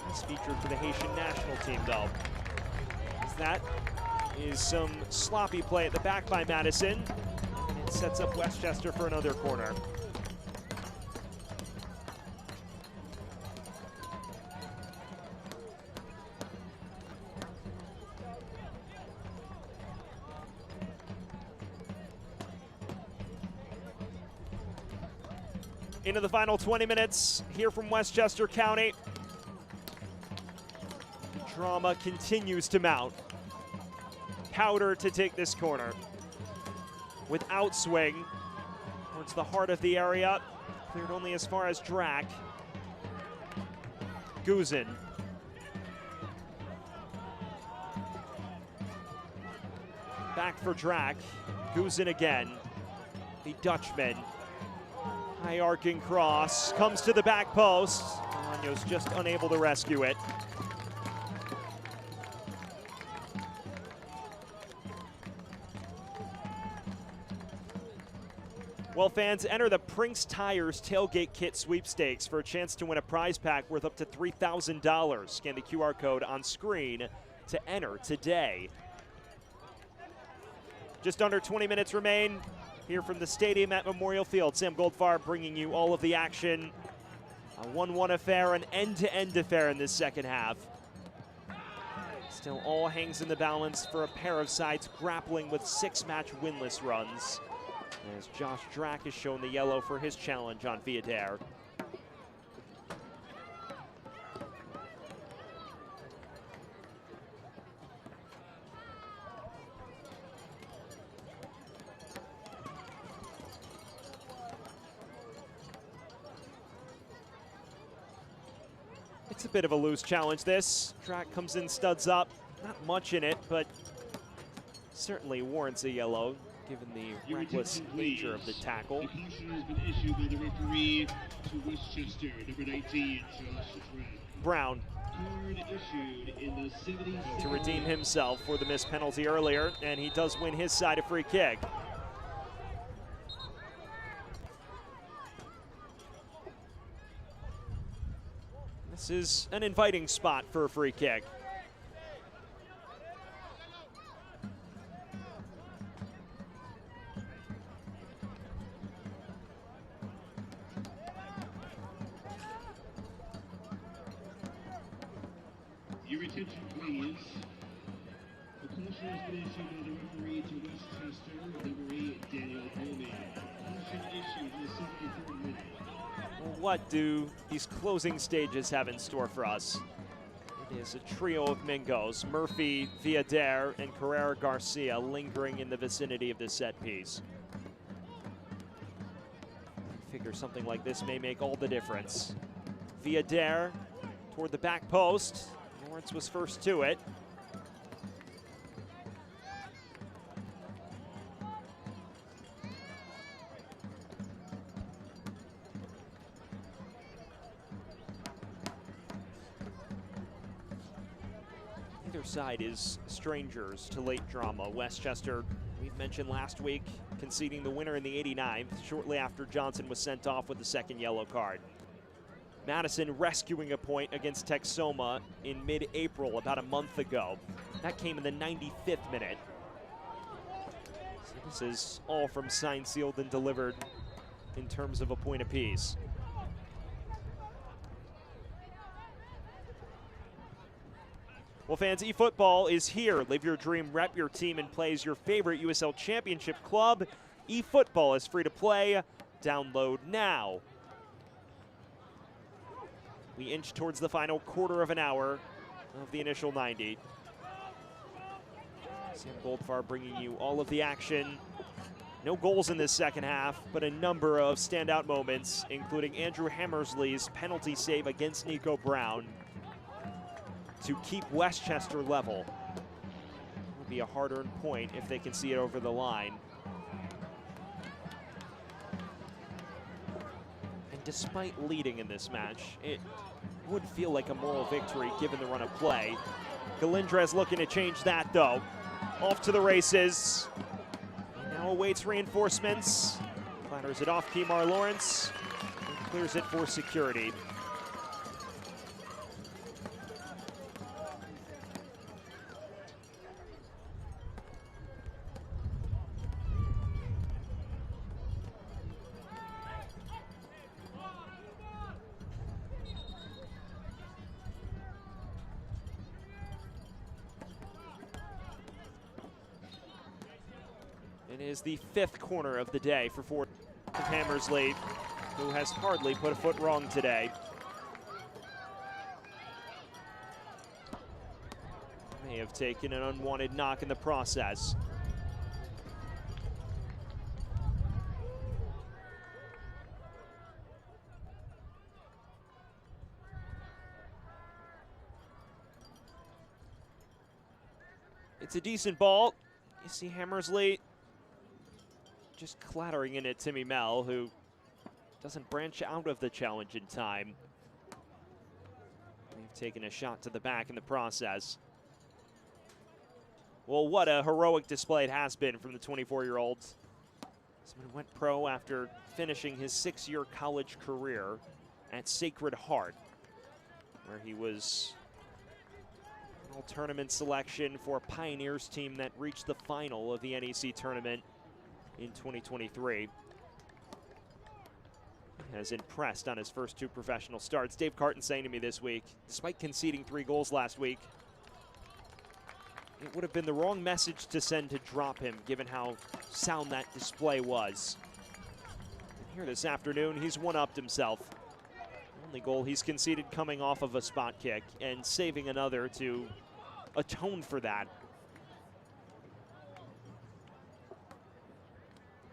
He's featured for the Haitian national team, though. As that is some sloppy play at the back by Madison, and it sets up Westchester for another corner. Into the final 20 minutes here from Westchester County. The drama continues to mount. Powder to take this corner. With outswing towards the heart of the area. Cleared only as far as Drac. Guzin. Back for Drac. Guzin again. The Dutchman. High arcing cross, comes to the back post. Bolaños just unable to rescue it. Well, fans, enter the Prinks Tires Tailgate Kit Sweepstakes for a chance to win a prize pack worth up to $3,000. Scan the QR code on screen to enter today. Just under 20 minutes remain here from the stadium at Memorial Field. Sam Goldfarb bringing you all of the action. A 1-1 affair, an end-to-end affair in this second half. Still all hangs in the balance for a pair of sides grappling with 6-match winless runs. As Josh Drac has shown the yellow for his challenge on Viader. It's a bit of a loose challenge, this. Drac comes in, studs up. Not much in it, but certainly warrants a yellow, given the reckless nature of the tackle. The caution has been issued by the referee to Westchester, number 19, Josh Drac. Brown. Card issued in the 70th. To redeem himself for the missed penalty earlier, and he does win his side a free kick. This is an inviting spot for a free kick. Your attention, please. The caution Caution has been issued by the referee to Westchester, number 8, Daniel Bowman. Caution issued in the 73rd minute. Well, what do these closing stages have in store for us? It is a trio of Mingos, Murphy, Villader, and Carrera Garcia lingering in the vicinity of this set piece. I figure something like this may make all the difference. Villader toward the back post. Lawrence was first to it. Either side is strangers to late drama. Westchester, we've mentioned last week, conceding the winner in the 89th, shortly after Johnson was sent off with the second yellow card. Madison rescuing a point against Texoma in mid-April, about a month ago. That came in the 95th minute. So this is all from signed, sealed, and delivered in terms of a point apiece. Well, fans, eFootball is here. Live your dream, rep your team, and play as your favorite USL Championship club. eFootball is free to play. Download now. We inch towards the final quarter of an hour of the initial 90. Sam Goldfarb bringing you all of the action. No goals in this second half, but a number of standout moments, including Andrew Hammersley's penalty save against Nico Brown to keep Westchester level. It will be a hard-earned point if they can see it over the line. And despite leading in this match, it would feel like a moral victory given the run of play. Galindres looking to change that though. Off to the races. He now awaits reinforcements. Clatters it off Kemar Lawrence and clears it for security. It is the 5th corner of the day for Fort Hammersley, who has hardly put a foot wrong today. May have taken an unwanted knock in the process. It's a decent ball. You see Hammersley just clattering in at Timmy Mell, who doesn't branch out of the challenge in time. They've taken a shot to the back in the process. Well, what a heroic display it has been from the 24-year-old. Someone went pro after finishing his 6-year college career at Sacred Heart, where he was an all-tournament selection for a Pioneers team that reached the final of the NEC tournament in 2023. Has impressed on his first 2 professional starts. Dave Carton saying to me this week, despite conceding 3 goals last week, it would have been the wrong message to send to drop him, given how sound that display was. And here this afternoon, he's one-upped himself. Only goal he's conceded coming off of a spot kick and saving another to atone for that.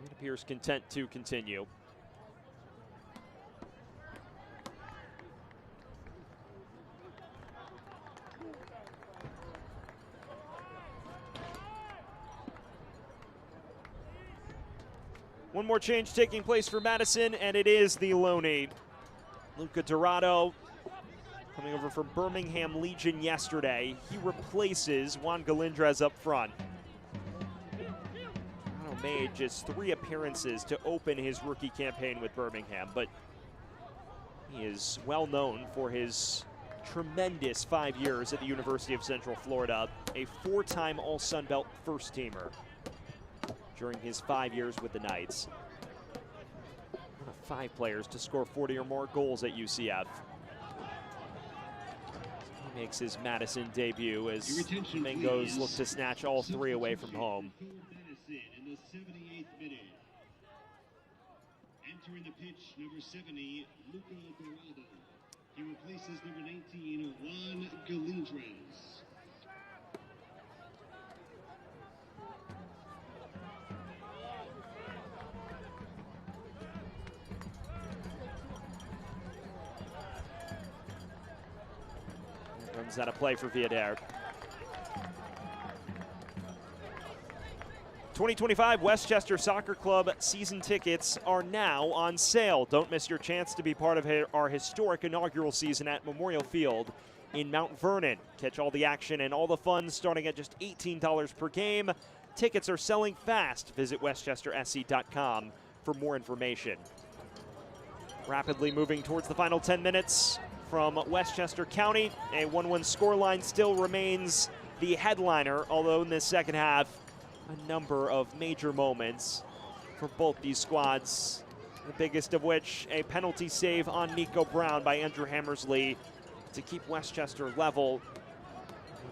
It appears content to continue. One more change taking place for Madison, and it is the Loney. Luca Dorado coming over from Birmingham Legion yesterday. He replaces Juan Galindres up front. Dorado made just 3 appearances to open his rookie campaign with Birmingham, but he is well known for his tremendous 5 years at the University of Central Florida, a 4-time All-Sun Belt first-teamer during his 5 years with the Knights. One of 5 players to score 40 or more goals at UCF. He makes his Madison debut as Mingos look to snatch all three away from home. Madison in the 78th minute. Entering the pitch, number 70, Luca Dorado. He replaces number 19, Juan Galindres. Runs out of play for Viader. 2025 Westchester Soccer Club season tickets are now on sale. Don't miss your chance to be part of our historic inaugural season at Memorial Field in Mount Vernon. Catch all the action and all the fun starting at just $18 per game. Tickets are selling fast. Visit westchestersc.com for more information. Rapidly moving towards the final 10 minutes from Westchester County. A 1-1 scoreline still remains the headliner, although in this second half, a number of major moments for both these squads, the biggest of which a penalty save on Nico Brown by Andrew Hammersley to keep Westchester level.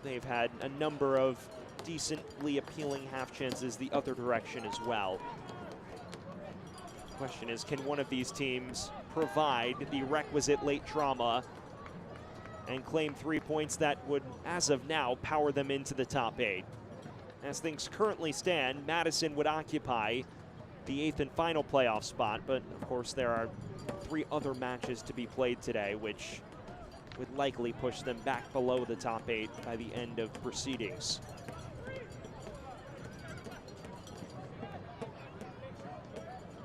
They've had a number of decently appealing half chances the other direction as well. The question is, can one of these teams provide the requisite late trauma and claim 3 points that would, as of now, power them into the top 8? As things currently stand, Madison would occupy the 8th and final playoff spot, but of course there are 3 other matches to be played today, which would likely push them back below the top 8 by the end of proceedings.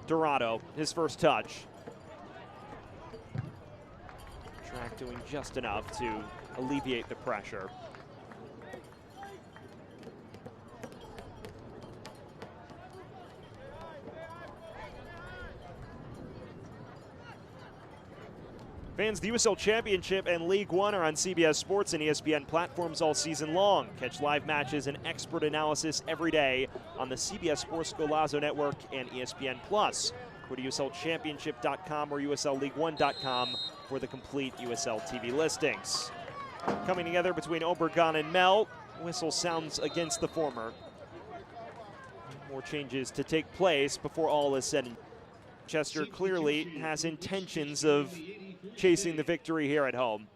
Dorado, his first touch. Track doing just enough to alleviate the pressure. Fans, the USL Championship and League One are on CBS Sports and ESPN platforms all season long. Catch live matches and expert analysis every day on the CBS Sports Golazo Network and ESPN+. Go to USLChampionship.com or USLLeague1.com for the complete USL TV listings. Coming together between Obregon and Mel, whistle sounds against the former. More changes to take place before all is said and done. Chester clearly has intentions of chasing the victory here at home.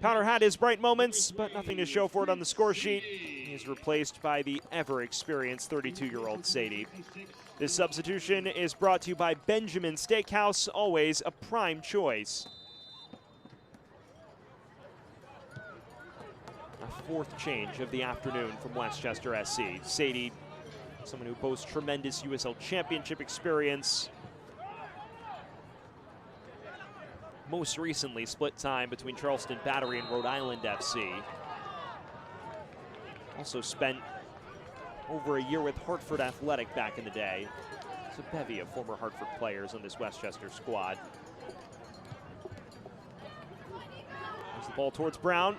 Powder had his bright moments, but nothing to show for it on the score sheet. He's replaced by the ever-experienced 32-year-old Sadie. This substitution is brought to you by Benjamin Steakhouse, always a prime choice. A 4th change of the afternoon from Westchester SC. Sadie, someone who boasts tremendous USL Championship experience. Most recently split time between Charleston Battery and Rhode Island FC. Also spent over a year with Hartford Athletic back in the day. It's a bevy of former Hartford players on this Westchester squad. There's the ball towards Brown,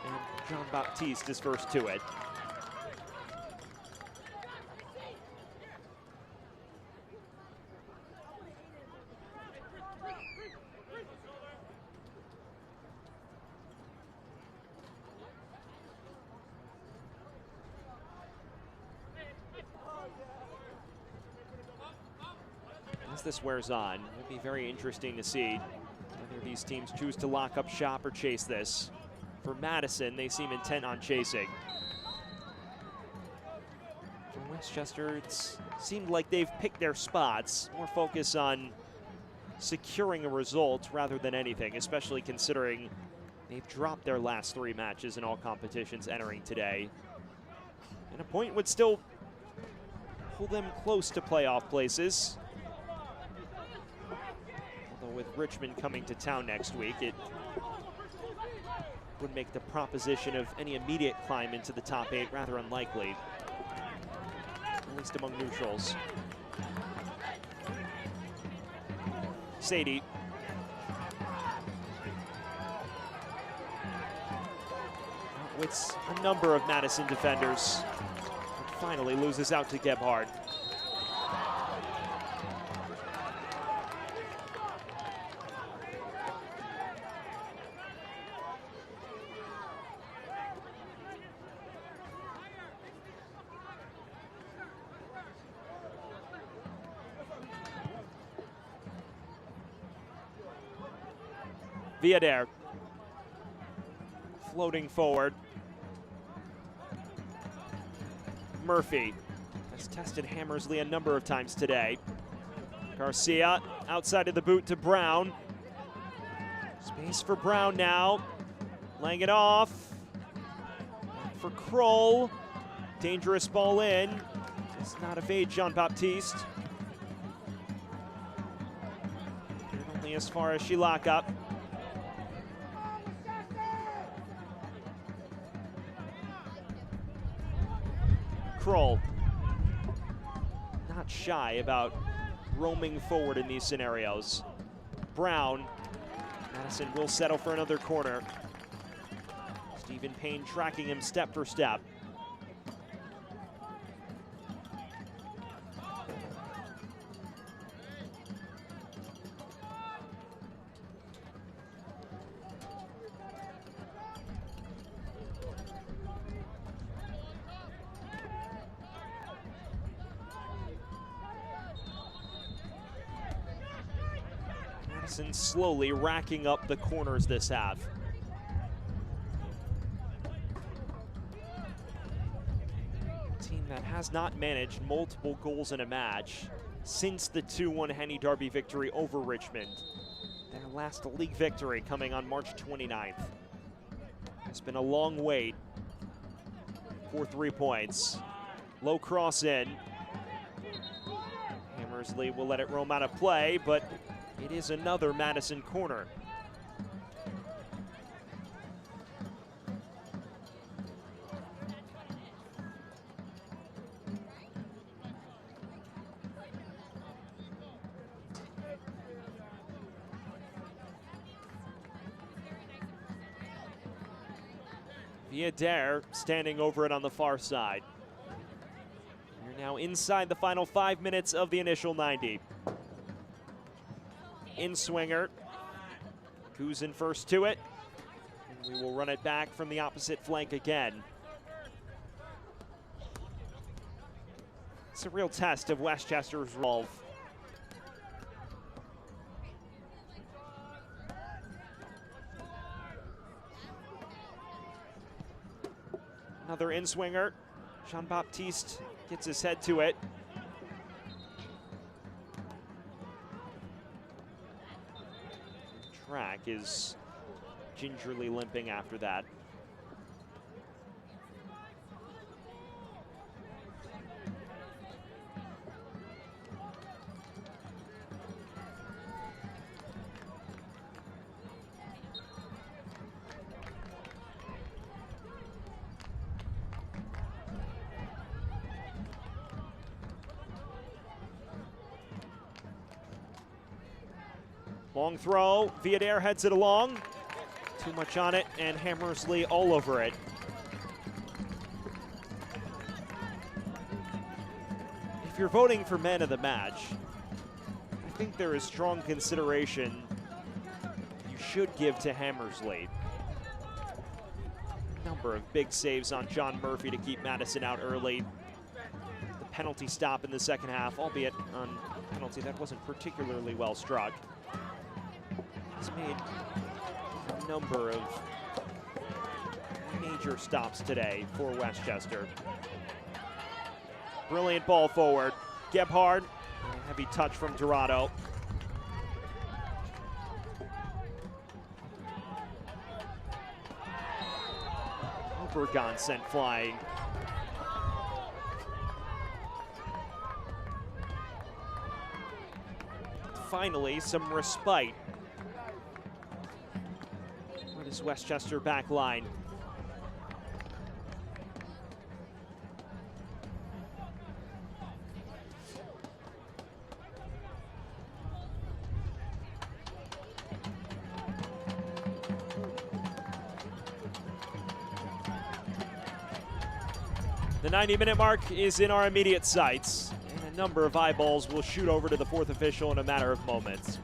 and John Baptiste is first to it. As this wears on, it'll be very interesting to see whether these teams choose to lock up shop or chase this. For Madison, they seem intent on chasing. For Westchester, it's seemed like they've picked their spots, more focus on securing a result rather than anything, especially considering they've dropped their last 3 matches in all competitions entering today. And a point would still pull them close to playoff places. With Richmond coming to town next week, it would make the proposition of any immediate climb into the top 8 rather unlikely, at least among neutrals. Sadie. Outwits a number of Madison defenders, but finally loses out to Gebhard. Viader floating forward. Murphy has tested Hammersley a number of times today. Garcia outside of the boot to Brown. Space for Brown now. Laying it off. Back for Kroll. Dangerous ball in. Does not evade Jean-Baptiste. Only as far as Shilaka. Kroll. Not shy about roaming forward in these scenarios. Brown. Madison will settle for another corner. Stephen Payne tracking him step for step. Madison slowly racking up the corners this half. A team that has not managed multiple goals in a match since the 2-1 Henny Derby victory over Richmond. Their last league victory coming on March 29th. It's been a long wait for 3 points. Low cross in. Hammersley will let it roam out of play, but it is another Madison corner. Viader standing over it on the far side. We're now inside the final 5 minutes of the initial 90. In swinger. Kusin first to it. And we will run it back from the opposite flank again. It's a real test of Westchester's resolve. Another in-swinger. Jean-Baptiste gets his head to it. Track is gingerly limping after that. Long throw, Viader heads it along. Too much on it, and Hammersley all over it. If you're voting for man of the match, I think there is strong consideration you should give to Hammersley. Number of big saves on John Murphy to keep Madison out early. The penalty stop in the second half, albeit on a penalty that wasn't particularly well struck. He's made a number of major stops today for Westchester. Brilliant ball forward. Gebhard, a heavy touch from Dorado. Obergon sent flying. Finally, some respite. This Westchester back line. The 90-minute mark is in our immediate sights, and a number of eyeballs will shoot over to the fourth official in a matter of moments.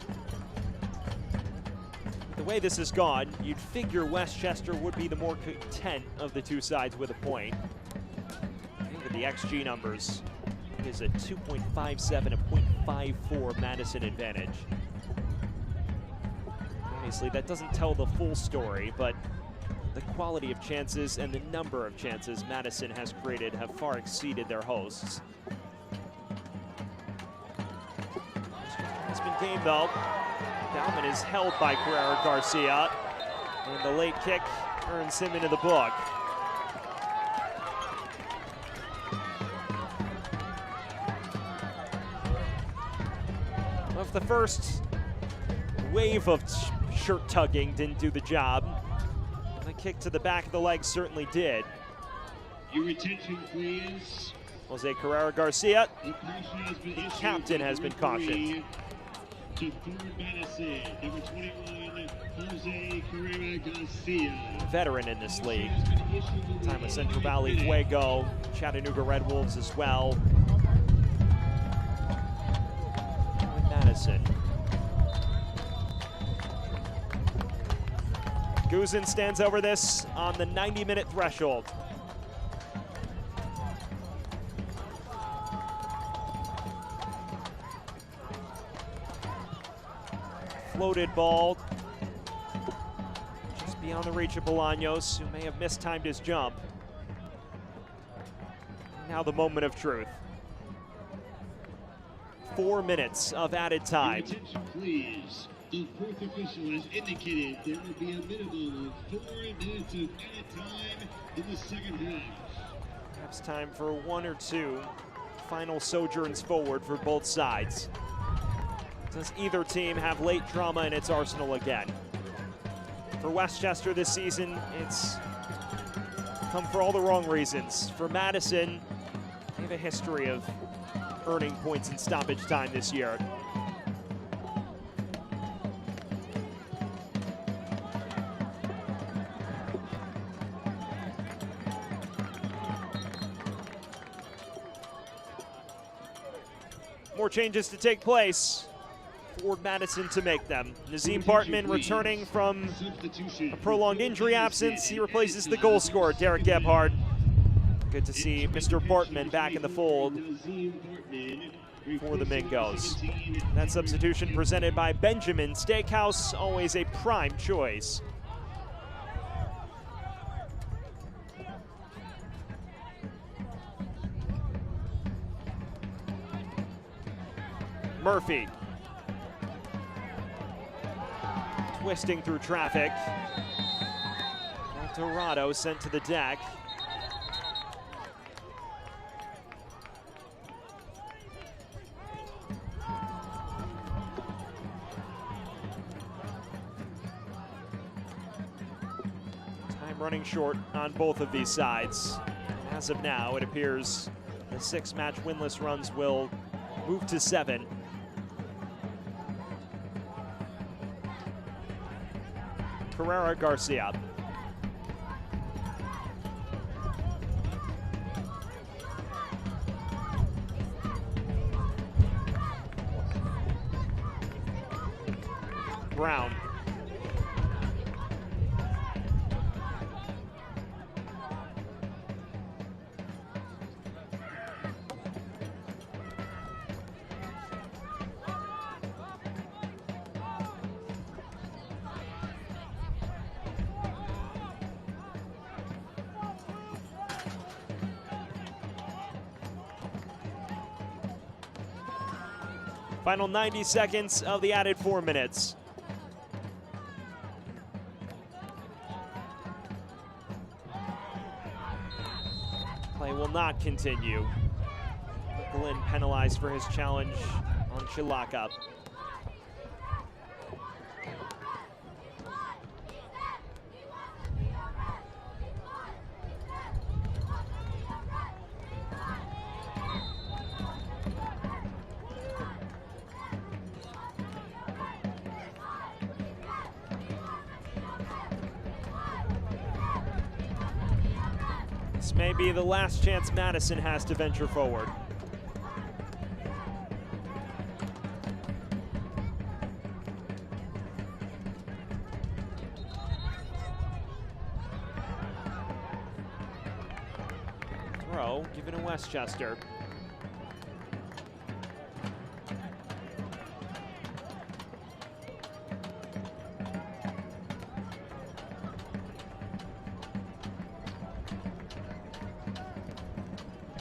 The way this has gone, you'd figure Westchester would be the more content of the two sides with a point. Look at the XG numbers. It is a 2.57, a 0.54 Madison advantage. Obviously, that doesn't tell the full story, but the quality of chances and the number of chances Madison has created have far exceeded their hosts. It's been gained though. Bauman is held by Carrera Garcia, and the late kick earns him into the book. Well, if the first wave of shirt tugging didn't do the job, the kick to the back of the leg certainly did. Your attention, please. Jose Carrera Garcia, the captain, has been cautioned. To forward Madison, number 21, Jose Carrera Garcia. Veteran in this league. Time with Central Valley Fuego, Chattanooga Red Wolves as well. With Madison. Guzin stands over this on the 90-minute threshold. Floated ball just beyond the reach of Bolaños, who may have mistimed his jump. Now the moment of truth. 4 minutes of added time. Your attention, please. The fourth official has indicated there will be a minimum of 4 minutes of added time in the second half. Perhaps time for 1 or 2 final sojourns forward for both sides. Does either team have late drama in its arsenal again? For Westchester this season, it's come for all the wrong reasons. For Madison, they have a history of earning points in stoppage time this year. More changes to take place. Ford Madison to make them. Nazim Bartman returning from a prolonged injury absence. He replaces the goal scorer, Derek Gebhardt. Good to see Mr. Bartman back in the fold for the Mingos. That substitution presented by Benjamin Steakhouse, always a prime choice. Murphy. Twisting through traffic. Dorado sent to the deck. Time running short on both of these sides. As of now, it appears the 6-match winless runs will move to 7. Carrera Garcia. Brown. Final 90 seconds of the added 4 minutes. Play will not continue. Glenn penalized for his challenge on Chilaka. This may be the last chance Madison has to venture forward. Throw given to Westchester.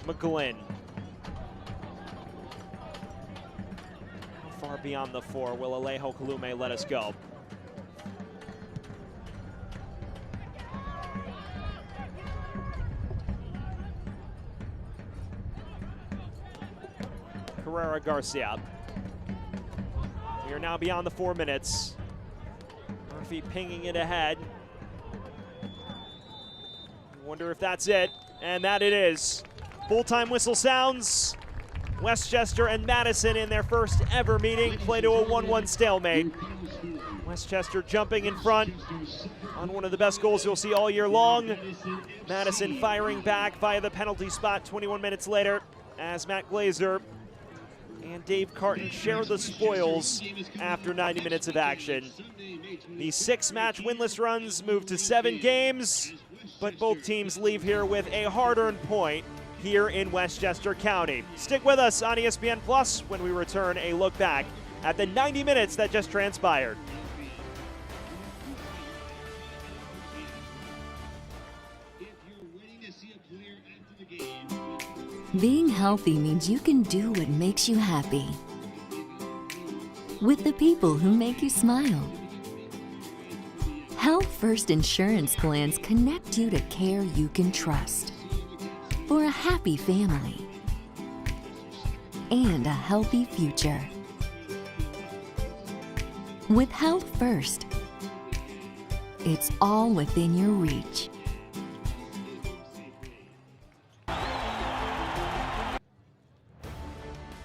McGlynn. How far beyond the 4 will Alejo Kalume let us go? Herrera Garcia. We are now beyond the 4 minutes. Murphy pinging it ahead. Wonder if that's it, and that it is. Full-time whistle sounds. Westchester and Madison in their first ever meeting play to a 1-1 stalemate. Westchester jumping in front on one of the best goals you'll see all year long. Madison firing back via the penalty spot 21 minutes later as Matt Glazer and Dave Carton share the spoils after 90 minutes of action. The 6-match winless runs move to 7 games, but both teams leave here with a hard-earned point here in Westchester County. Stick with us on ESPN Plus when we return a look back at the 90 minutes that just transpired. Being healthy means you can do what makes you happy. With the people who make you smile. Health First insurance plans connect you to care you can trust. For a happy family and a healthy future. With Health First, it's all within your reach.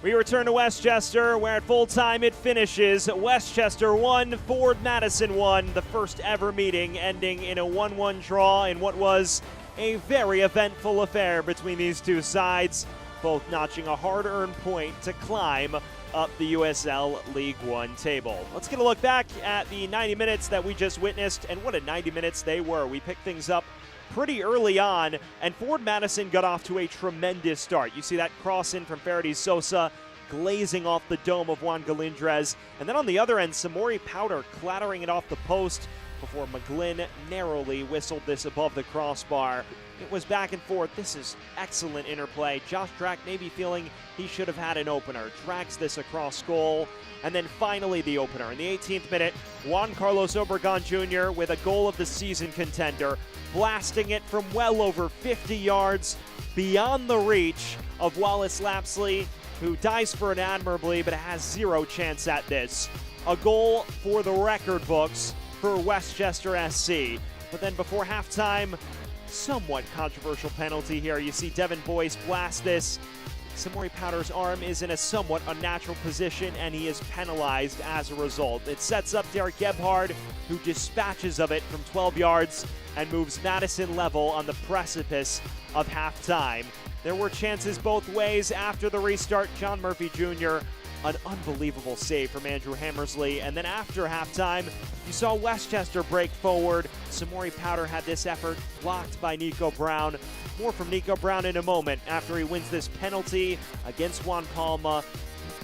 We return to Westchester, where at full time it finishes Westchester 1, Ford Madison 1, the first ever meeting ending in a 1-1 draw in what was a very eventful affair between these two sides, both notching a hard-earned point to climb up the USL League One table. Let's get a look back at the 90 minutes that we just witnessed, and what a 90 minutes they were. We picked things up pretty early on, and Ford Madison got off to a tremendous start. You see that cross in from Faraday Sosa, glazing off the dome of Juan Galindrez, and then on the other end, Samori Powder clattering it off the post before McGlynn narrowly whistled this above the crossbar. It was back and forth. This is excellent interplay. Josh Drack maybe feeling he should have had an opener. Drags this across goal. And then finally the opener. In the 18th minute, Juan Carlos Obregon Jr. with a goal of the season contender, blasting it from well over 50 yards beyond the reach of Wallace Lapsley, who dies for it admirably but has zero chance at this. A goal for the record books for Westchester SC. But then before halftime, somewhat controversial penalty here. You see Devin Boyce blast this. Samori Powder's arm is in a somewhat unnatural position, and he is penalized as a result. It sets up Derek Gebhard, who dispatches of it from 12 yards and moves Madison level on the precipice of halftime. There were chances both ways after the restart. John Murphy Jr., an unbelievable save from Andrew Hammersley. And then after halftime, you saw Westchester break forward. Samori Powder had this effort blocked by Nico Brown. More from Nico Brown in a moment after he wins this penalty against Juan Palma.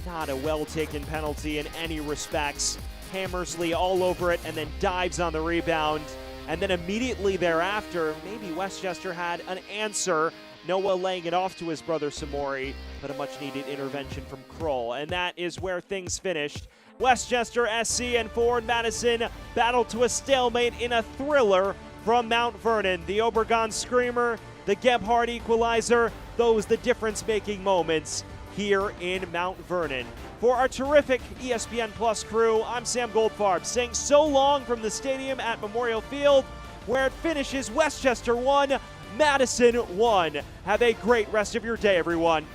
Not a well-taken penalty in any respects. Hammersley all over it and then dives on the rebound. And then immediately thereafter, maybe Westchester had an answer. Noah laying it off to his brother Samori, but a much-needed intervention from Kroll. And that is where things finished. Westchester SC and Ford Madison battled to a stalemate in a thriller from Mount Vernon. The Obregon Screamer, the Gebhard equalizer, those the difference-making moments here in Mount Vernon. For our terrific ESPN Plus crew, I'm Sam Goldfarb, saying so long from the stadium at Memorial Field, where it finishes Westchester 1, Madison 1. Have a great rest of your day, everyone.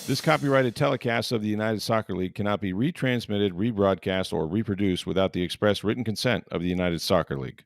This copyrighted telecast of the United Soccer League cannot be retransmitted, rebroadcast, or reproduced without the express written consent of the United Soccer League.